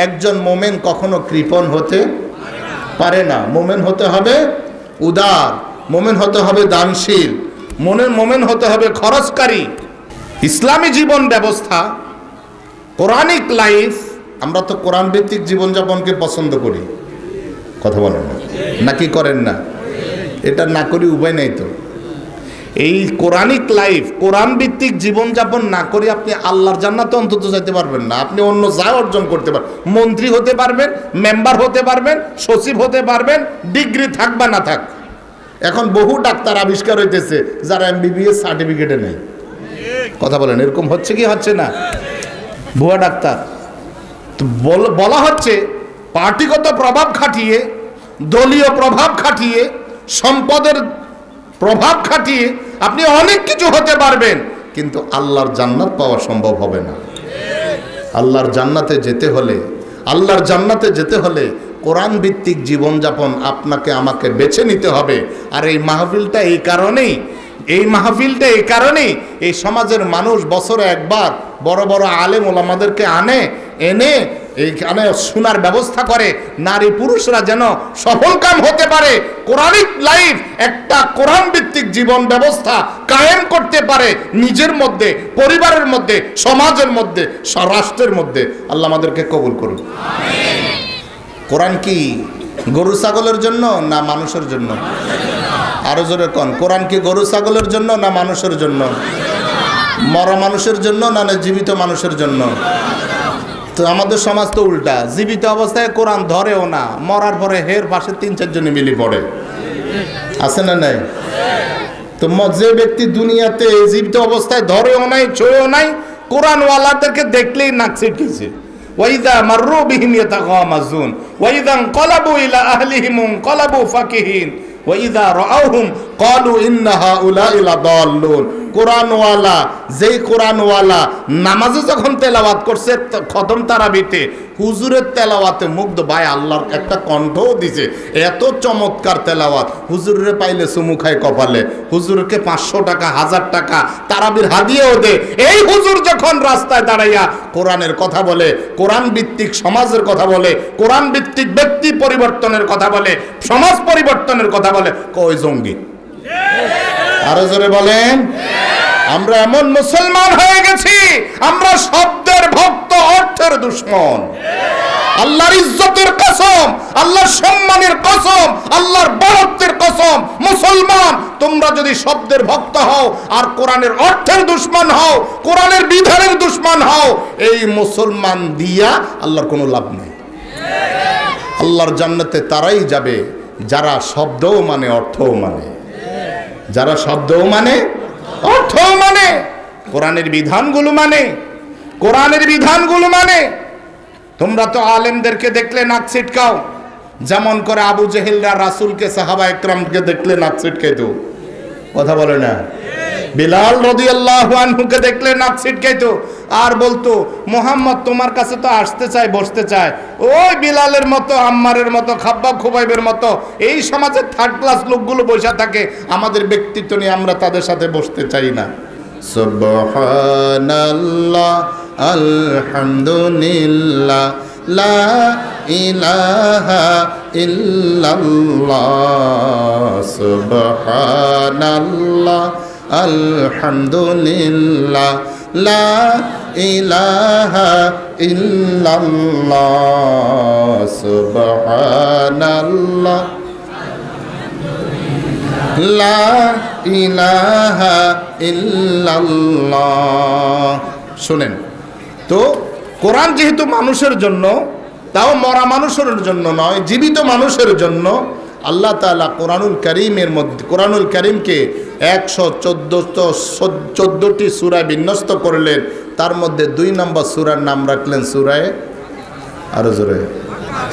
একজন মোমেন কখনো কৃপণ হতে পারে না। মোমেন হতে হবে উদার, মোমেন হতে হবে দানশীল, মোমেন হতে হবে খরচকারী। ইসলামী জীবন ব্যবস্থা, কোরআনিক লাইফ, আমরা তো কোরআন ভিত্তিক জীবনযাপনকে পছন্দ করি, কথা বলেন না নাকি করেন না? এটা না করি উপায় নেই তো। এই কোরআনিক লাইফ, কোরআন ভিত্তিক জীবনযাপন না করে আপনি আল্লাহর জান্নাতে অন্তত যেতে পারবেন না। আপনি অন্য যা অর্জন করতে পারবেন, মন্ত্রী হতে পারবেন, মেম্বার হতে পারবেন, সচিব হতে পারবেন, ডিগ্রি থাক বা না থাক। এখন বহু ডাক্তার আবিষ্কার হইতেছে যারা MBBS সার্টিফিকেটে নেই, কথা বলেন, এরকম হচ্ছে কি হচ্ছে না? ভুয়া ডাক্তার। তো বলা হচ্ছে পার্টিগত প্রভাব খাটিয়ে, দলীয় প্রভাব খাটিয়ে, সম্পদের প্রভাব খাটিয়ে আপনি অনেক কিছু হতে পারবেন, কিন্তু আল্লাহর জান্নাত পাওয়া সম্ভব হবে না। আল্লাহর জান্নাতে যেতে হলে, আল্লাহর জান্নাতে যেতে হলে কোরআন ভিত্তিক জীবনযাপন আপনাকে আমাকে বেছে নিতে হবে। আর এই মাহফিলটা এই কারণেই, এই মাহফিলটা এই কারণেই, এই সমাজের মানুষ বছরে একবার বড় বড় আলেম ওলামাদেরকে এনে এইখানে শোনার ব্যবস্থা করে, নারী পুরুষরা যেন সফল কাম হতে পারে, কোরআনিক লাইফ, একটা কোরআন ভিত্তিক জীবন ব্যবস্থা কায়েম করতে পারে নিজের মধ্যে, পরিবারের মধ্যে, সমাজের মধ্যে, রাষ্ট্রের মধ্যে। আল্লাহ আমাদেরকে কবুল করুন। কোরআন কি গরু ছাগলের জন্য না মানুষের জন্য? আরো জোরে কোন, কোরআন কি গরু ছাগলের জন্য না মানুষের জন্য? মরা মানুষের জন্য না জীবিত মানুষের জন্য? তো আমাদের সমাজ তো উল্টা, জীবিত অবস্থায় কোরআন ধরেও না, মরার পরে হের পাশে 3-4 জনে মিলি পড়ে, আছে না নাই? তো যে ব্যক্তি দুনিয়াতে জীবিত অবস্থায় ধরেও নাই, ছুঁয়েও নাই, কোরআনওয়ালাদেরকে দেখলেই নাক ছিটকেছে। ওয়াইদা মাররু বিহিম ইয়াতাগামাজুন ওয়াইদা ইনকালাবু ইলা আহলিহিম ইনকালাবু ফাকিহিন ওয়াইদা রাআউহুম ক্বালু ইন্না হাউলা'i লাদাল্লুন। কোরআনওয়ালা, যেই কোরআনওয়ালা নামাজে যখন তেলাওয়াত করছে খতম তারাবিতে, হুজুরের তেলাওয়াতে মুগ্ধ। ভাই আল্লাহর একটা কণ্ঠও দিছে, এত চমৎকার তেলাওয়াত, হুজুরে পাইলে চুমু খায় কপালে, হুজুরকে 500 টাকা 1000 টাকা তারাবির হাদিয়াও দে। এই হুজুর যখন রাস্তায় দাঁড়াইয়া কোরআনের কথা বলে, কোরআন ভিত্তিক সমাজের কথা বলে, কোরআন ভিত্তিক ব্যক্তি পরিবর্তনের কথা বলে, সমাজ পরিবর্তনের কথা বলে, কই জঙ্গি? আরো জোরে বলেন। আমরা এমন মুসলমান হয়ে গেছি, আমরা শব্দের ভক্ত, অর্থের দুশমন। আল্লাহর ইজ্জতের কসম, আল্লাহর সম্মানের কসম, আল্লাহর বড়ত্বের কসম, মুসলমান তোমরা যদি শব্দের ভক্ত হও আর কোরআনের অর্থের দুশমন হও, কোরআনের বিধানের দুশমন হও, এই মুসলমান দিয়া আল্লাহর কোনো লাভ নেই। আল্লাহর জান্নাতে তারাই যাবে যারা শব্দও মানে, অর্থও মানে, যারা শব্দও মানে, অর্থও মানে, কোরআনের বিধানগুলো মানে, কোরআনের বিধানগুলো মানে। তোমরা তো আলেমদেরকে দেখলে নাক ছিটকাও, যেমন করে আবু জেহেলরা রাসূলকে, সাহাবা একরামকে দেখলে নাক ছিটকাইতো, কথা বলে না? বিলাল রাদিয়াল্লাহু আনহুকে দেখলে নাক ছিটকাইতো আর বলতো মুহাম্মদ তোমার কাছে তো আসতে চায়, বসতে চায়। ওই বিলালের মতো, আম্মারের মতো, খাব্বাব খুবাইবের মতো এই সমাজের থার্ড ক্লাস লোকগুলো বসে থাকে, আমাদের ব্যক্তিত্ব নিয়ে আমরা তাদের সাথে বসতে চাই না। সুবহানাল্লাহ আলহামদুলিল্লাহ লা ইলাহা ইল্লাল্লাহ সুবহানাল্লাহ আলহামদুলিল্লাহ লা ইলাহা ইল্লাল্লাহ সুবহানাল্লাহ লা ইলাহা ইল্লাল্লাহ। শুনেন তো, কোরআন যেহেতু মানুষের জন্য, তাও মরা মানুষের জন্য নয়, জীবিত মানুষের জন্য আল্লাহ তাআলা কোরআনুল কারীমের মধ্যে, কোরআনুল কারীমকে 114টি সূরায় বিন্যস্ত করলেন। তার মধ্যে 2 নম্বর সূরার নাম রাখলেন সূরায়ে, আরো জোরে,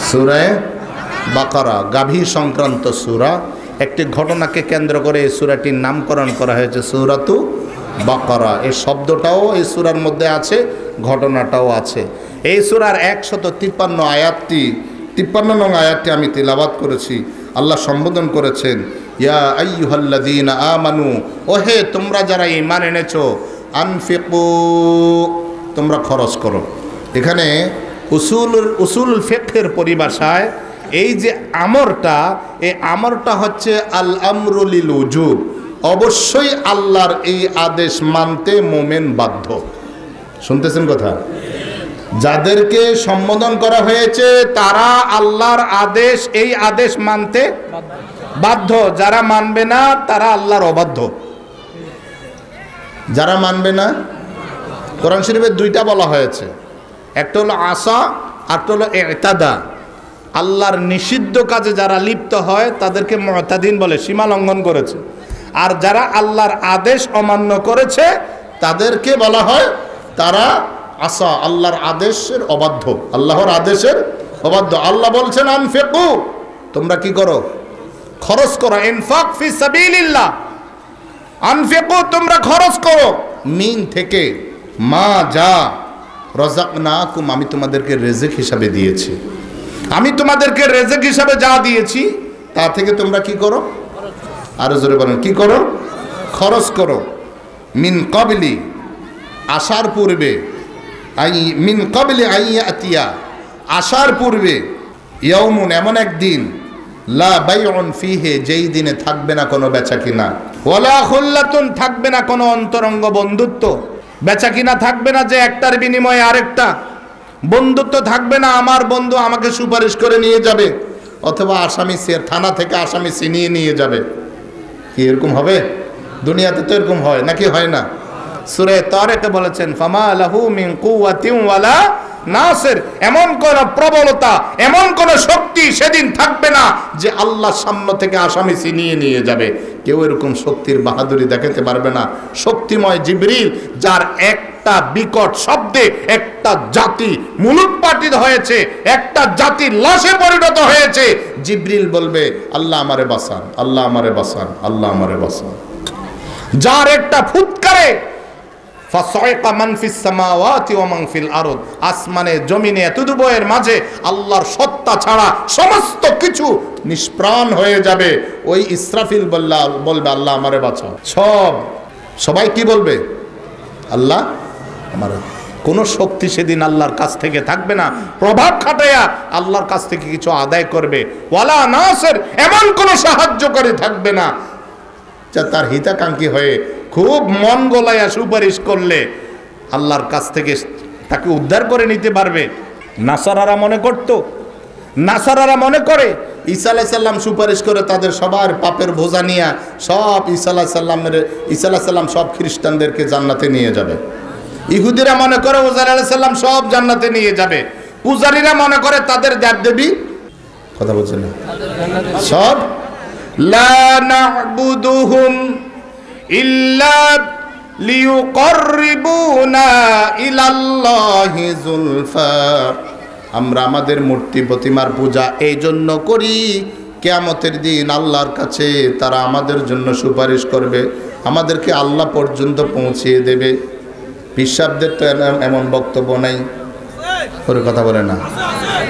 সূরায়ে বাকারা, গাভী সংক্রান্ত সূরা। একটি ঘটনাকে কেন্দ্র করে এই সূরাটির নামকরণ করা হয়েছে সূরাতু বাকারা। এই শব্দটাও এই সূরার মধ্যে আছে, ঘটনাটাও আছে। এই সূরার 153 আয়াতটি, 53 নং আয়াতটি আমি তিলাওয়াত করেছি। আল্লাহ সম্বোধন করেছেন, ইয়া আইয়ুহাল্লাযীনা আমানু, ওহে তোমরা যারা ঈমান এনেছো, আনফিকু, তোমরা খরচ করো। এখানে উসুল ফিকহের পরিভাষায় এই যে আমরটা, এই আমরটা হচ্ছে আল আমরু লিল উজুব, অবশ্যই আল্লাহর এই আদেশ মানতে মুমিন বাধ্য। শুনতেছেন কথা? যাদেরকে সম্বোধন করা হয়েছে তারা আল্লাহর আদেশ, এই আদেশ মানতে বাধ্য। যারা মানবে না তারা আল্লাহর অবাধ্য। যারা মানবে না, কোরআন শরীফে 2টা বলা হয়েছে, একটা হলো আসা, একটা হলো ইতাদা। আল্লাহর নিষিদ্ধ কাজে যারা লিপ্ত হয় তাদেরকে মুতাদিন বলে, সীমা লঙ্ঘন করেছে। আর যারা আল্লাহর আদেশ অমান্য করেছে তাদেরকে বলা হয় তারা আসা, আল্লাহর আদেশের অবাধ্য, আল্লাহর আদেশের অবাধ্য। আল্লাহ বলছেন আনফিকু, তোমরা কি করো? খরচ করো। ইনফাক ফি সাবিলিল্লাহ, আনফিকু, তোমরা খরচ করো। মিন থেকে, মা যা রাযাকনাকুম, আমি তোমাদেরকে রিজিক হিসাবে দিয়েছি। আমি তোমাদেরকে রিজিক হিসাবে যা দিয়েছি তা থেকে তোমরা কি করো? আরো জোরে বলেন, কি করো? খরচ করো। মিন ক্বাবলি, আসার পূর্বে, মিন ক্বাবলি আইয়াতিয়া, আসার পূর্বে, ইয়াউমুন, এমন একদিন, লা বাইউন ফিহি, যেই দিনে থাকবে না কোনো বেচা কিনা, ওয়ালা খুল্লাতুন, থাকবে না কোনো অন্তরঙ্গ বন্ধুত্ব, বেচা কিনা থাকবে না যে একটার বিনিময়ে আরেকটা, বন্ধুত্ব থাকবে না, আমার বন্ধু আমাকে সুপারিশ করে নিয়ে যাবে, অথবা আসামি থানা থেকে আসামি ছিনিয়ে নিয়ে যাবে। কি এরকম হবে? দুনিয়াতে তো এরকম হয় নাকি হয় না? সূরা তারিকে বলেছেন, ফামা লাহু মিন কুওয়াতিন ওয়ালা নাসির, এমন কোন প্রবলতা, এমন কোন শক্তি সেদিন থাকবে না যে আল্লাহর সামনে থেকে আসামি ছিনিয়ে নিয়ে যাবে। কেউ এরকম শক্তির বাহাদুরি দেখাতে পারবে না। শক্তিময় জিবরিল, যার একটা বিকট শব্দে একটা জাতি মুলুটপাটিত হয়েছে, একটা জাতির লাশে পরিণত হয়েছে, জিবরিল বলবে, আল্লাহ আমারে বাঁচান, আল্লাহ আমারে বাঁচান, আল্লাহ আমারে বাঁচান। যার একটা ফুৎকারে ফাসাইকা মান ফিস সামাওয়াতি ওয়া মান ফিল আরদ, আসমানে জমিনে এতদুবয়ের মাঝে আল্লাহর সত্তা ছাড়া সমস্ত কিছু নিষ্প্রাণ হয়ে যাবে। ওই ইসরাফিল বলবে, আল্লাহ আমারে বাঁচাও। সবাই কি বলবে? আল্লাহ আমারে। কোনো শক্তি সেদিন আল্লাহর কাছ থেকে থাকবে না প্রভাব খাটাইয়া আল্লাহর কাছ থেকে কিছু আদায় করবে। ওয়ালা নাসির, এমন কোনো সাহায্যকারী থাকবে না যা তার হিতাকাঙ্ক্ষী হয়ে খুব মন গলাইয়া সুপারিশ করলে আল্লাহর কাছ থেকে তাকে উদ্ধার করে নিতে পারবে। নাসারারা মনে করে ঈসা আলাইহিস সালাম সুপারিশ করে তাদের সবার পাপের বোঝা নিয়ে সব ঈসা আলাইহিস সালাম সব খ্রিস্টানদেরকে জান্নাতে নিয়ে যাবে। ইহুদিরা মনে করে উজাইর আলাইহিস সালাম সব জান্নাতে নিয়ে যাবে। পূজারীরা মনে করে তাদের দেবদেবী, কথা বলছেন না, সব লা না'বুদুহুম ইল্লা লিয়ুকাররিবুনা ইলাল্লাহি যুলফা, আমরা আমাদের মূর্তি প্রতিমার পূজা এই জন্য করি, কিয়ামতের দিন আল্লাহর কাছে তারা আমাদের জন্য সুপারিশ করবে, আমাদেরকে আল্লাহ পর্যন্ত পৌঁছিয়ে দেবে। পিসাবদের তো এমন বক্তব্য নাই, ওর কথা বলে না।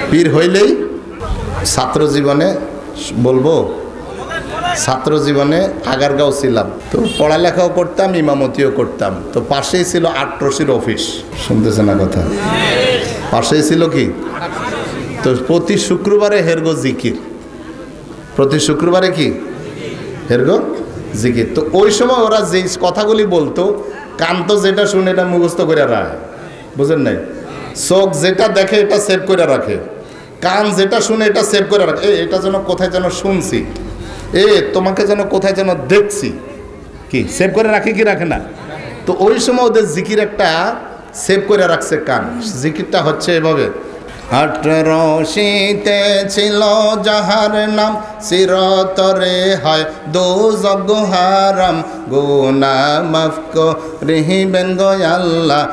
পীর হইলেই ছাত্র জীবনে বলবো, ছাত্র জীবনে আগারগাঁও ছিলাম, তো পড়ালেখাও করতাম, ইমামতিও করতাম। তো পাশেই ছিল আটরশির অফিস, শুনতেছে না কথা? পাশেই ছিল কি? তো প্রতি শুক্রবারে হেরগো জিকির, প্রতি শুক্রবারে কি হেরগো জিকির। তো ওই সময় ওরা যে কথাগুলি বলতো, কান তো যেটা শুনে এটা মুখস্থ করে রাখে, বুঝেন নাই? চোখ যেটা দেখে এটা সেভ করে রাখে, কান যেটা শুনে এটা সেভ করে রাখে। এটা যেন কোথায় যেন শুনছি, তোমাকে যেন কোথায় যেন দেখছি, কি সেভ করে রাখে কি রাখে না? তো ওই সময় ওদের জিকির একটা সেভ করে রাখছে কান। জিকিরটা হচ্ছে এভাবে: 18 শীতে ছিল যাহার নাম, চিরতরে হয় দোজগ হারাম। গুনাহ মাফ করিবেন গো আল্লাহ,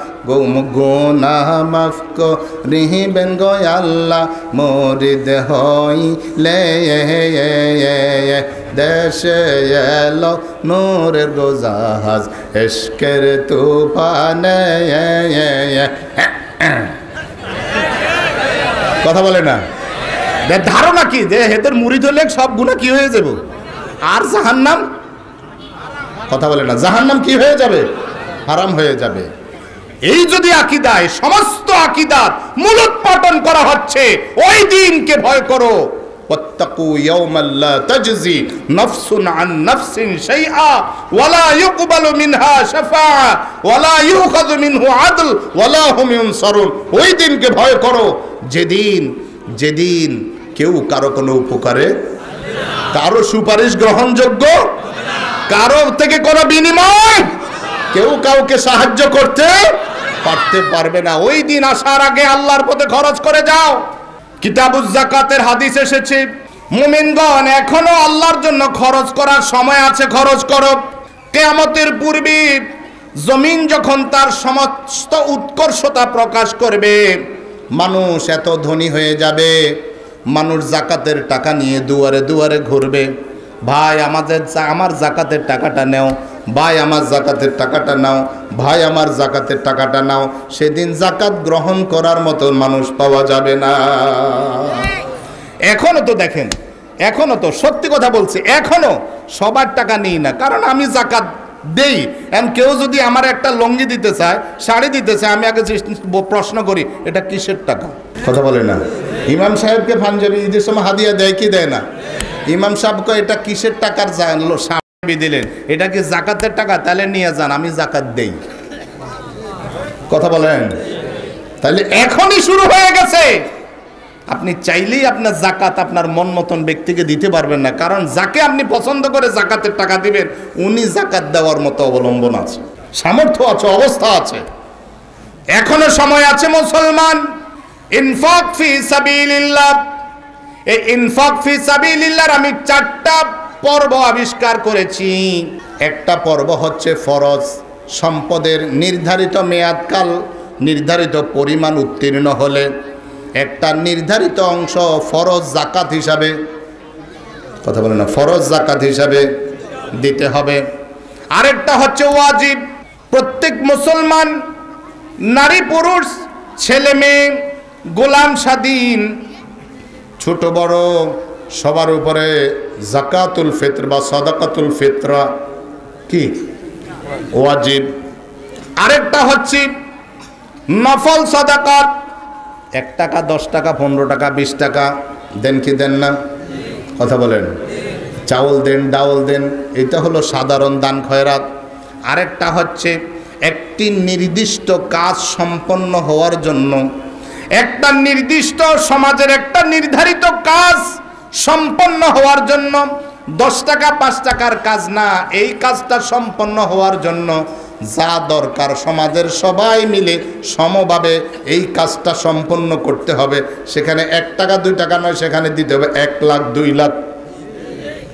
গুনাহ মাফ করিবেন গো আল্লাহ। মুরিদ হইলে দেশে এলো নূরের গো জাহাজ, ইশকের তুফানে। কথা বলে না? ধারণা কি যে হেদের মুরিদ হলে সব গুনাহ কি হয়ে যাবে? আর জাহান্নাম, কথা বলে না, জাহান্নাম কি হয়ে যাবে? হারাম হয়ে যাবে। এই যদি আকীদায় সমস্ত আকীদাত মূলোৎপাটন করা হচ্ছে, ওই দিনকে ভয় করো। ওয়াত্তাকু ইয়াওমান লা তাজজি নাফসুন আন নাফসিন শাইআ ওয়ালা ইউকবালু মিনহা শাফাআ ওয়ালা ইউখাযু মিনহু আদল ওয়ালা হুম ইউনসারুন। ওই দিনকে ভয় করো যেদিন কেউ কারো কোনো উপকারে, কারো সুপারিশ গ্রহণযোগ্য, কারো থেকে কোনো বিনিময়, কেউ কাউকে সাহায্য করতে পারতে পারবে না। ওই দিন আসার আগে আল্লাহর পথে খরচ করে যাও। কিতাবুজ যাকাতের হাদিস এসেছে, মুমিনগণ এখনো আল্লাহর জন্য খরচ করার সময় আছে, খরচ করো। কিয়ামতের পূর্বে জমিন যখন তার সমস্ত উৎকর্ষতা প্রকাশ করবে, মানুষ এত ধনী হয়ে যাবে, মানুষ যাকাতের টাকা নিয়ে দুয়ারে দুয়ারে ঘুরবে। ভাই আমার যাকাতের টাকাটা নেও, ভাই আমার যাকাতের টাকাটা নাও, ভাই আমার যাকাতের টাকাটা নাও। সেদিন যাকাত গ্রহণ করার মতো মানুষ পাওয়া যাবে না। এখনো তো দেখেন, এখনো তো সত্যি কথা বলছি, এখনো সবার টাকা নিই না, কারণ আমি যাকাত দেই। এখন কেউ যদি আমার একটা লঙ্গি দিতে চায়, শাড়ি দিতে চায়, আমি আগে প্রশ্ন করি এটা কিসের টাকা? কথা বলে না? ইমাম সাহেবকে পাঞ্জাবি ঈদের সময় হাদিয়া দেয় কি দেয় না? ইমাম সাহেবকে এটা কিসের টাকার শাড়ি দিলেন, এটা কি যাকাতের টাকা? তাহলে নিয়ে যান, আমি যাকাত দেই। কথা বলেন? তাহলে এখনই শুরু হয়ে গেছে। আপনি চাইলেই আপনার যাকাত আপনার মন মতন ব্যক্তিকে দিতে পারবেন না, কারণ যাকে আপনি পছন্দ করে যাকাতের টাকা দিবেন, উনি যাকাত দেওয়ার মতো অবলম্বন আছে, সামর্থ্য আছে, অবস্থা আছে। এখনো সময় আছে মুসলমান। ইনফাক ফি সাবিলিল্লাহ, এই ইনফাক ফি সাবিলিল্লাহর আমি 4টা পর্ব আবিষ্কার করেছি। একটা পর্ব হচ্ছে ফরজ সম্পদের নির্ধারিত মেয়াদকাল, নির্ধারিত পরিমাণ উত্তীর্ণ হলে একটা নির্ধারিত অংশ ফরজ যাকাত হিসাবে, কথা বলে না, ফরজ যাকাত হিসাবে দিতে হবে। আরেকটা হচ্ছে ওয়াজিব, প্রত্যেক মুসলমান নারী পুরুষ ছেলে মেয়ে গোলাম স্বাধীন ছোট বড় সবার উপরে যাকাতুল ফিতর বা সাদাকাতুল ফিতরা কি ওয়াজিব। আরেকটা হচ্ছে নফল সাদাকাত, 1 টাকা 10 টাকা 15 টাকা 20 টাকা দেন কি দেন না? কথা বলেন? চাউল দেন, ডাউল দেন, এটা হলো সাধারণ দান খয়রাত। আরেকটা হচ্ছে একটি নির্দিষ্ট কাজ সম্পন্ন হওয়ার জন্য, একটা নির্দিষ্ট সমাজের একটা নির্ধারিত কাজ সম্পন্ন হওয়ার জন্য 10 টাকা 5 টাকার কাজ না, এই কাজটা সম্পন্ন হওয়ার জন্য যা দরকার সমাজের সবাই মিলে সমভাবে এই কাজটা সম্পন্ন করতে হবে। সেখানে 1 টাকা 2 টাকা নয়, সেখানে দিতে হবে 1 লাখ 2 লাখ।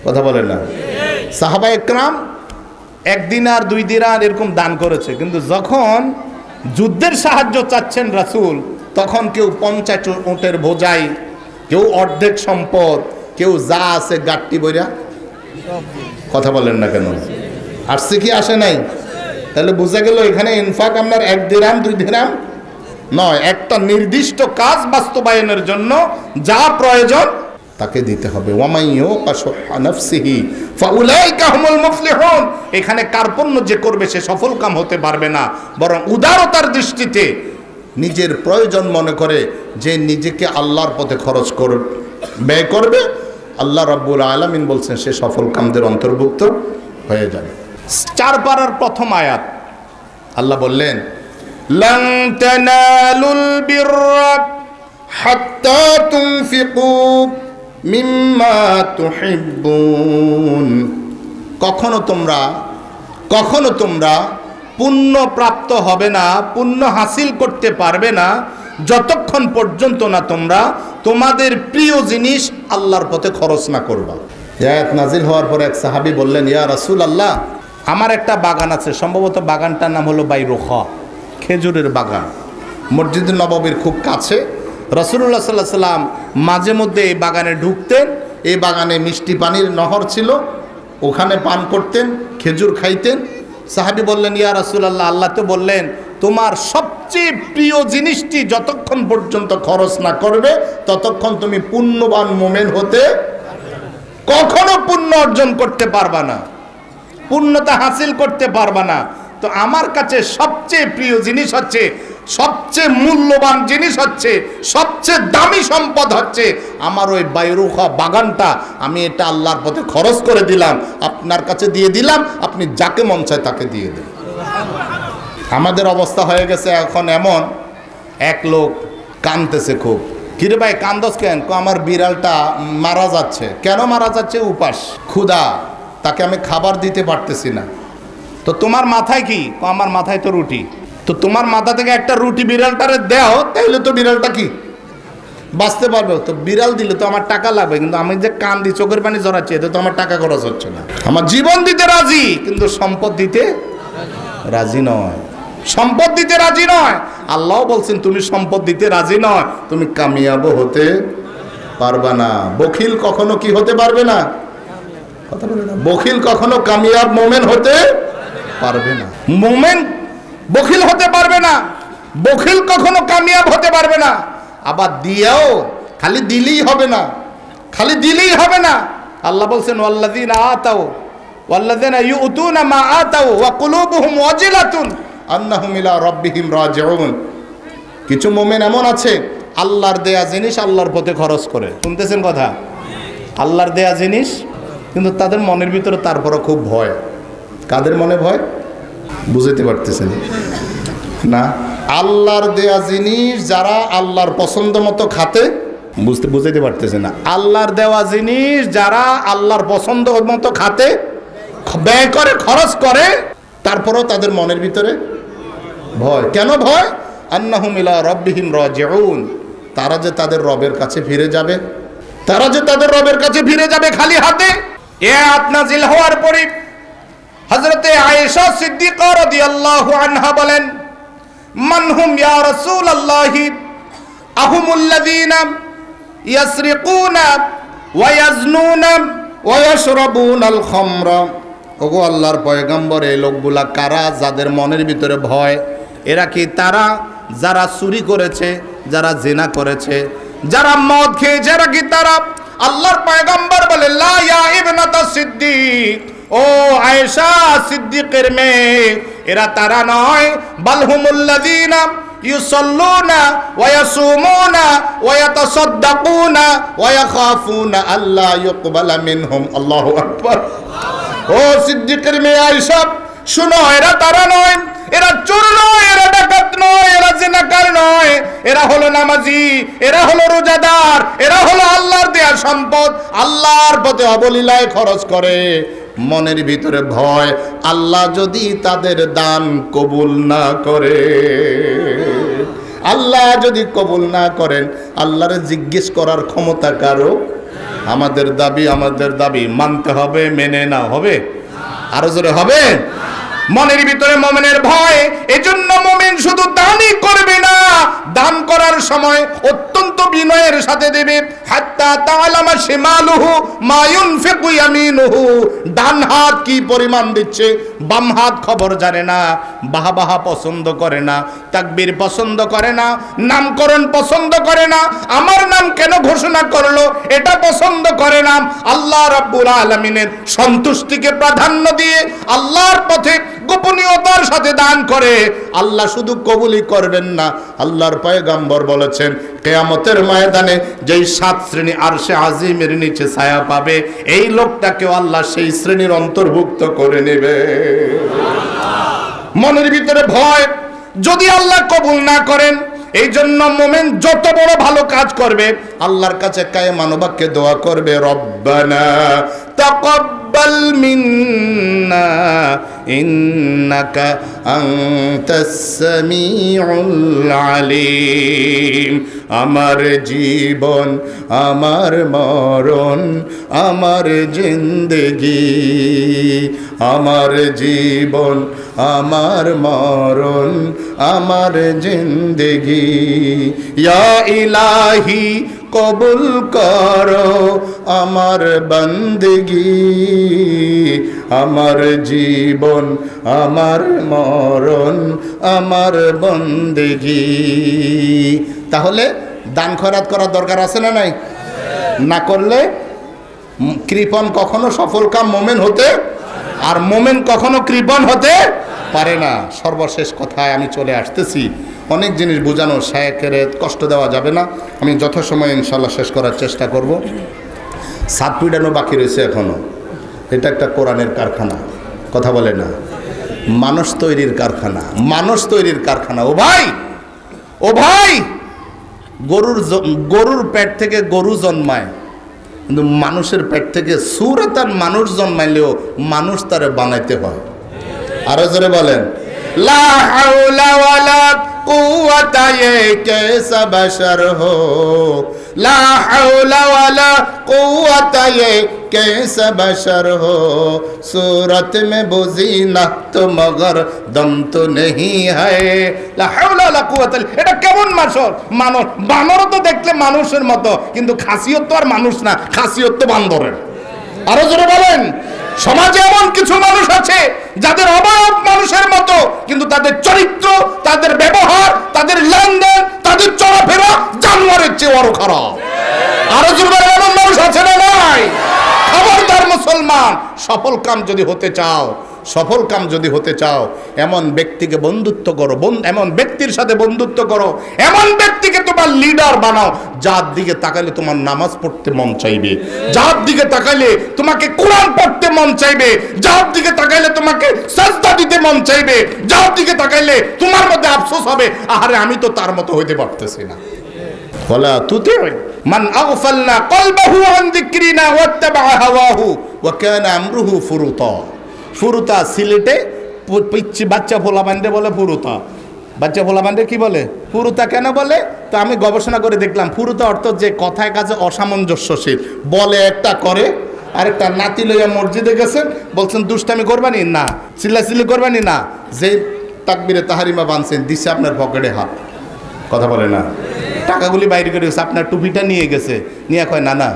কথা বলেন না? সাহাবা একরাম 1 দিনার 2 দিনার এরকম দান করেছে, কিন্তু যখন যুদ্ধের সাহায্য চাচ্ছেন রাসূল, তখন কেউ 50 উটের বোঝাই, কেউ অর্ধেক সম্পদ, কেউ যা আছে গাট্টি বইরা। কথা বলেন না কেন? আসছে কি আসে নাই? তাহলে বোঝা গেল এখানে ইনফাক আপনার 1 দিরহাম 2 দিরহাম নয়, একটা নির্দিষ্ট কাজ বাস্তবায়নের জন্য যা প্রয়োজন তাকে দিতে হবে। এখানে কার্পণ্য যে করবে সে সফল কাম হতে পারবে না, বরং উদারতার দৃষ্টিতে নিজের প্রয়োজন মনে করে যে নিজেকে আল্লাহর পথে খরচ ব্যয় করবে, আল্লাহ রাব্বুল আলামিন বলছেন সে সফল কামদের অন্তর্ভুক্ত হয়ে যাবে। 4 পারার প্রথম আয়াত আল্লাহ বললেন, লান তানালুল বিররা হাত্তা তুনফিকু মিম্মা তুহিব্বুন। কখনো তোমরা পুণ্য প্রাপ্ত হবে না, পুণ্য হাসিল করতে পারবে না যতক্ষণ পর্যন্ত না তোমরা তোমাদের প্রিয় জিনিস আল্লাহর পথে খরচ না করবা। আয়াত নাজিল হওয়ার পর এক সাহাবী বললেন, ইয়া রাসূলুল্লাহ, আমার একটা বাগান আছে, সম্ভবত বাগানটার নাম হলো বাইরুখা, খেজুরের বাগান, মসজিদ নববীর খুব কাছে। রাসূলুল্লাহ সাল্লাল্লাহু আলাইহি সাল্লাম মাঝে মধ্যে এই বাগানে ঢুকতেন। এই বাগানে মিষ্টি পানির নহর ছিল, ওখানে পান করতেন, খেজুর খাইতেন। সাহাবী বললেন, ইয়া রাসূলুল্লাহ, আল্লাহ তো বললেন তোমার সবচেয়ে প্রিয় জিনিসটি যতক্ষণ পর্যন্ত খরচ না করবে ততক্ষণ তুমি পুণ্যবান মুমিন হতে কখনো পুণ্য অর্জন করতে পারবা না, পুণ্যতা হাসিল করতে পারবা না। তো আমার কাছে সবচেয়ে প্রিয় জিনিস হচ্ছে, সবচেয়ে মূল্যবান জিনিস হচ্ছে, সবচেয়ে দামি সম্পদ হচ্ছে আমার ওই বাইরুখা বাগানটা। আমি এটা আল্লাহর পথে খরচ করে দিলাম, আপনার কাছে দিয়ে দিলাম, আপনি যাকে মন চায় তাকে দিয়ে দিন। আমাদের অবস্থা হয়ে গেছে এখন এমন, এক লোক কাঁদতেছে খুব, কিরে ভাই কান্দস কেন? আমার বিড়ালটা মারা যাচ্ছে। কেন মারা যাচ্ছে? উপাস, ক্ষুধা, তাকে আমি খাবার দিতে পারতেছি না। তো তোমার মাথায় কি? আমার মাথায় তো রুটি। তো তোমার মাথা থেকে একটা রুটি বিড়ালটারে দাও, তাইলে তো বিড়ালটা কি বাঁচতে পারবে। তো বিড়াল দিলে তো আমার টাকা লাগবে, কিন্তু আমি যে কান্দি চোখের পানি জড়াচ্ছি এতে তো আমার টাকা খরচ হচ্ছে না। আমার জীবন দিতে রাজি, কিন্তু সম্পদ দিতে রাজি নয়, সম্পদ দিতে রাজি নয়। আল্লাহ বলছেন তুমি সম্পদ দিতে রাজি নয়, তুমি কামিয়াব হতে পারবে না। বখিল কখনো কি হতে পারবে না? বখিল কখনো কামিয়াব মোমেন হতে পারবে না। মোমেন বখিল হতে পারবে না, বখিল কখনো কামিয়াব হতে পারবে না। আবার দিয়েও খালি দিলেই হবে না, খালি দিলেই হবে না। আল্লাহ বলছেন ওয়াল্লাযীনা আতাউ ওয়াল্লাযীনা ইউতুনা মা আতাউ ওয়া কুলুবুহুম ওয়াজিলাতুন আন্নাহুম ইলা রাব্বিহিম রাজিউন। কিছু মুমিন এমন আছে আল্লাহর দেয়া জিনিস আল্লাহর পথে খরচ করে। শুনতেছেন কথা? আল্লাহর দেয়া জিনিস, কিন্তু তাদের মনের ভিতরে তারপরও খুব ভয়। কাদের মনে ভয়? বুঝতে পারতেছেন না? আল্লাহর দেয়া জিনিস যারা আল্লাহর পছন্দ মতো খাতে, বুঝতে পারতেছেন না? আল্লাহর দেওয়া জিনিস যারা আল্লাহর পছন্দ মতো খাতে, ব্যয় করে, খরচ করে, তারপরও তাদের মনের ভিতরে ভয়। কেন ভয়? আন্নাহুম ইলা রাব্বিহিম রাজিউন, তারা যে তাদের রবের কাছে ফিরে যাবে, তারা যে তাদের রবের কাছে ফিরে যাবে খালি হাতে। এ আয়াত নাযিল হওয়ার পরে হযরতে আয়েশা সিদ্দিকা রাদিয়াল্লাহু আনহা বলেন, মানহুম ইয়া রাসূলুল্লাহি আহুমুল্লাযীনা ইয়াসরিকুনা ওয়া ইয়াজনুনা ওয়া ইয়াশরাবুনাল খামরা। ওগো আল্লাহর পয়গম্বর, এই লোকগুলা কারা যাদের মনের ভিতরে ভয়? এরা কি তারা যারা চুরি করেছে, যারা জিনা করেছে, যারা মদ খেয়েছে? এরা কি তারা? আল্লাহর পয়গম্বর বলে, লা ইয়া ইবনাতা সিদ্দিক, ও আয়েশা সিদ্দিকের মেয়ে, এরা তারা নয়। বালহুমুল্লাযীনা ইউসাল্লুনা ওয়া ইয়াসুমুনা ওয়া ইয়াতাসাদ্দাকুনা ওয়া ইয়াখাফুনা আল্লা ইউকবালা মিনহুম। আল্লাহু আকবার। ও সিদ্দিকের মেয়ে আয়েশা, শুনো, এরা তারা নয়, এরা চোর নয়, এরা ডাকাত নয়, এরা জিনাকার নয়, এরা হলো নামাজি, এরা হলো রোজাদার, এরা হলো আল্লাহর দেয়া সম্পদ আল্লাহর পথে অবলীলায় খরচ করে। মনের ভিতরে ভয়, আল্লাহ যদি তাদের দান কবুল না করে, আল্লাহ যদি কবুল না করেন, আল্লাহরে জিজ্ঞেস করার ক্ষমতা কারো? আমাদের দাবি মানতে হবে, মেনে না হবে, আরো জোরে হবে। মনের ভিতরে মুমিনের ভয়। এজন্য মুমিন শুধু দানই করবে না, দান করার সময় অত্যন্ত বিনয়ের সাথে দেবে। হাত্তা তাআলামা শিমালুহু মা ইউনফিকু ইয়ামিনুহু, ডান হাত কি পরিমাণ দিচ্ছে, বাম হাত খবর জানে না, বাহা পছন্দ করে না, তাকবীর পছন্দ করে না, নামকরণ পছন্দ করে না, আমার নাম কেন ঘোষণা করলো এটা পছন্দ করে না। আল্লাহ রাব্বুল আলামিনের সন্তুষ্টিকে প্রাধান্য দিয়ে আল্লাহর পথে গোপনীয়তার সাথে দান করে। আল্লাহ শুধু কবুলই করবেন না, আল্লাহর পয়গম্বর বলেছেন কিয়ামতের ময়দানে যেই 7 শ্রেণী আরশে আজিমের নিচে ছায়া পাবে, এই লোকটাকেও আল্লাহ সেই শ্রেণীর অন্তর্ভুক্ত করে নেবে। মনের ভিতরে ভয়, যদি আল্লাহ কবুল না করেন, এই জন্য মুমিন যত বড় ভালো কাজ করবে আল্লাহর কাছে কায়েমান বাক্যে দোয়া করবে, রব্বানা তাকাব্বাল মিন্না ইন্নাকা আনতাস সামিউল আলিম। আমার জীবন, আমার মরণ, আমার জিন্দেগি, আমার জীবন, আমার মরণ, আমার জিন্দেগি, ইয়া ইলাহি কবুল করো আমার বন্দেগি, আমার জীবন, আমার মরণ, আমার বন্দেগি। তাহলে দান খয়রাত করার দরকার আছে না নাই? না করলে কৃপণ কখনো সফল কাম মোমেন হতে, আর মোমেন কখনো কৃপণ হতে পারে না। সর্বশেষ কথায় আমি চলে আসতেছি, অনেক জিনিস বোঝানো, শায়েকের কষ্ট দেওয়া যাবে না, আমি যথাসময়ে ইনশাল্লাহ শেষ করার চেষ্টা করব। সাত পিডানো বাকি রয়েছে এখনো। এটা একটা কোরআনের কারখানা, কথা বলে না, মানুষ তৈরির কারখানা, মানুষ তৈরির কারখানা। ও ভাই, ও ভাই, গরুর পেট থেকে গরু জন্মায়, কিন্তু মানুষের পেট থেকে সুরাতান মানুষ জন্মাইলেও মানুষ তারে বানাইতে হয়। আরো জোরে বলেন, লা হাওলা ওয়ালা কুওয়াতা, ये कैसा बशर हो, ला हाउला वाला कुव्वता, ये कैसा बशर हो, सूरत में बुज़ीना तो मगर दम तो नहीं है, ला हाउला वाला कुव्वता। এটা কেমন মানুষ? বানর তো দেখলে মানুষের মতো, কিন্তু খাসিয়ত তো আর মানুষ না, খাসিয়ত তো বান্দরের। আরো জোরে বলেন, সমাজে এমন কিছু মানুষ আছে যাদের অবয়ব মানুষের মতো, কিন্তু তাদের চরিত্র, তাদের ব্যবহার, তাদের লেনদেন, তাদের চলাফেরা জানোয়ারের চেয়ে বড় খারাপ। আরো জোরে এমন মানুষ আছে না নাই? খবরদার মুসলমান, সফল কাম যদি হতে চাও, সফল কাম যদি হতে চাও, এমন ব্যক্তিকে বন্ধুত্ব করো, এমন ব্যক্তির সাথে বন্ধুত্ব করো, এমন ব্যক্তিকে তোমার লিডার বানাও যার দিকে তাকাইলে তোমার নামাজ পড়তে মন চাইবে, যার দিকে তাকাইলে তোমাকে কোরআন পড়তে মন চাইবে, যার দিকে তাকাইলে তোমাকে সাজদা দিতে মন চাইবে, যার দিকে তাকাইলে তোমার মধ্যে আফসোস হবে, আহারে আমি তো তার মতো হইতে পারতেছি না। ওয়ালা তুতি মান আগফালনা কলবাহু আন যিকরিনা ওয়াত্তাবা হাওয়াহু ওয়া কানা আমরুহু ফুরুতা। ফুরুতা সিলেটে পিচ্ছি বাচ্চা ফোলা বান্ডে বলে ফুরুতা। বাচ্চা ফোলা বান্ডে কি বলে? ফুরুতা কেন বলে? তো আমি গবেষণা করে দেখলাম, ফুরুতা অর্থ যে কথায় কাজে অসামঞ্জস্যশীল, বলে একটা করে আরেকটা। নাতি লইয়া মসজিদে গেছেন, বলছেন দুষ্টামি করবানি না, চিল্লাচিল্লি করবানি না, যে তাকবীরে তাহারিমা বানছেন দিছে আপনার পকেটে হাত, কথা বলে না, টাকাগুলি বাইরে করে গেছে, আপনার টুপিটা নিয়ে গেছে, নিয়ে কয় না না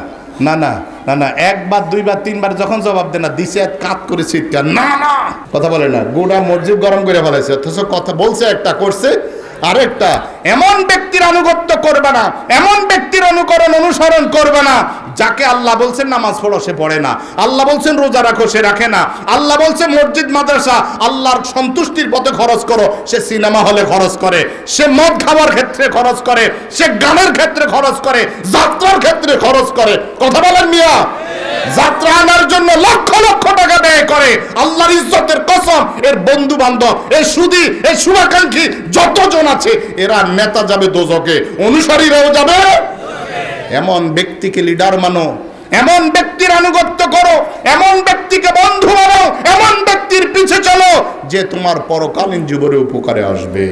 না না না না, একবার দুইবার তিনবার যখন জবাব দেয় না, দিছে কাত করে চিৎকার, না না, কথা বলে না, গোটা মসজিদ গরম করে ফেলাইছে, অথচ কথা বলছে একটা, করছে আরেকটা। এমন ব্যক্তির আনুগত্য করবে না, এমন ব্যক্তির অনুসরণ করবে না যাকে আল্লাহ বলছেন নামাজ পড়ো সে পড়ে না, আল্লাহ বলছেন রোজা রাখো সে রাখে না, আল্লাহ বলছেন মসজিদ মাদ্রাসা আল্লাহর সন্তুষ্টির পথে খরচ করো, সে সিনেমা হলে খরচ করে, সে মদ খাওয়ার ক্ষেত্রে খরচ করে, সে গানের ক্ষেত্রে খরচ করে, যাত্রার ক্ষেত্রে খরচ করে, কথা বলেন মিয়া, যাত্রা আনার জন্য লক্ষ লক্ষ টাকা ব্যয় করে। আল্লাহর ইজ্জতের কসম, এর বন্ধু বান্ধব, এই সুদী, এই শুভাকাঙ্ক্ষী যতজন আছে, এরা নেতা যাবে দোজকে, অনুসারীরাও যাবে। এমন ব্যক্তিকে লিডার মানো, এমন ব্যক্তির আনুগত্য করো, এমন ব্যক্তিকে বন্ধু মানো, এমন ব্যক্তির পিছে চলো যে তোমার পরকালীন জীবনে উপকারে আসবে।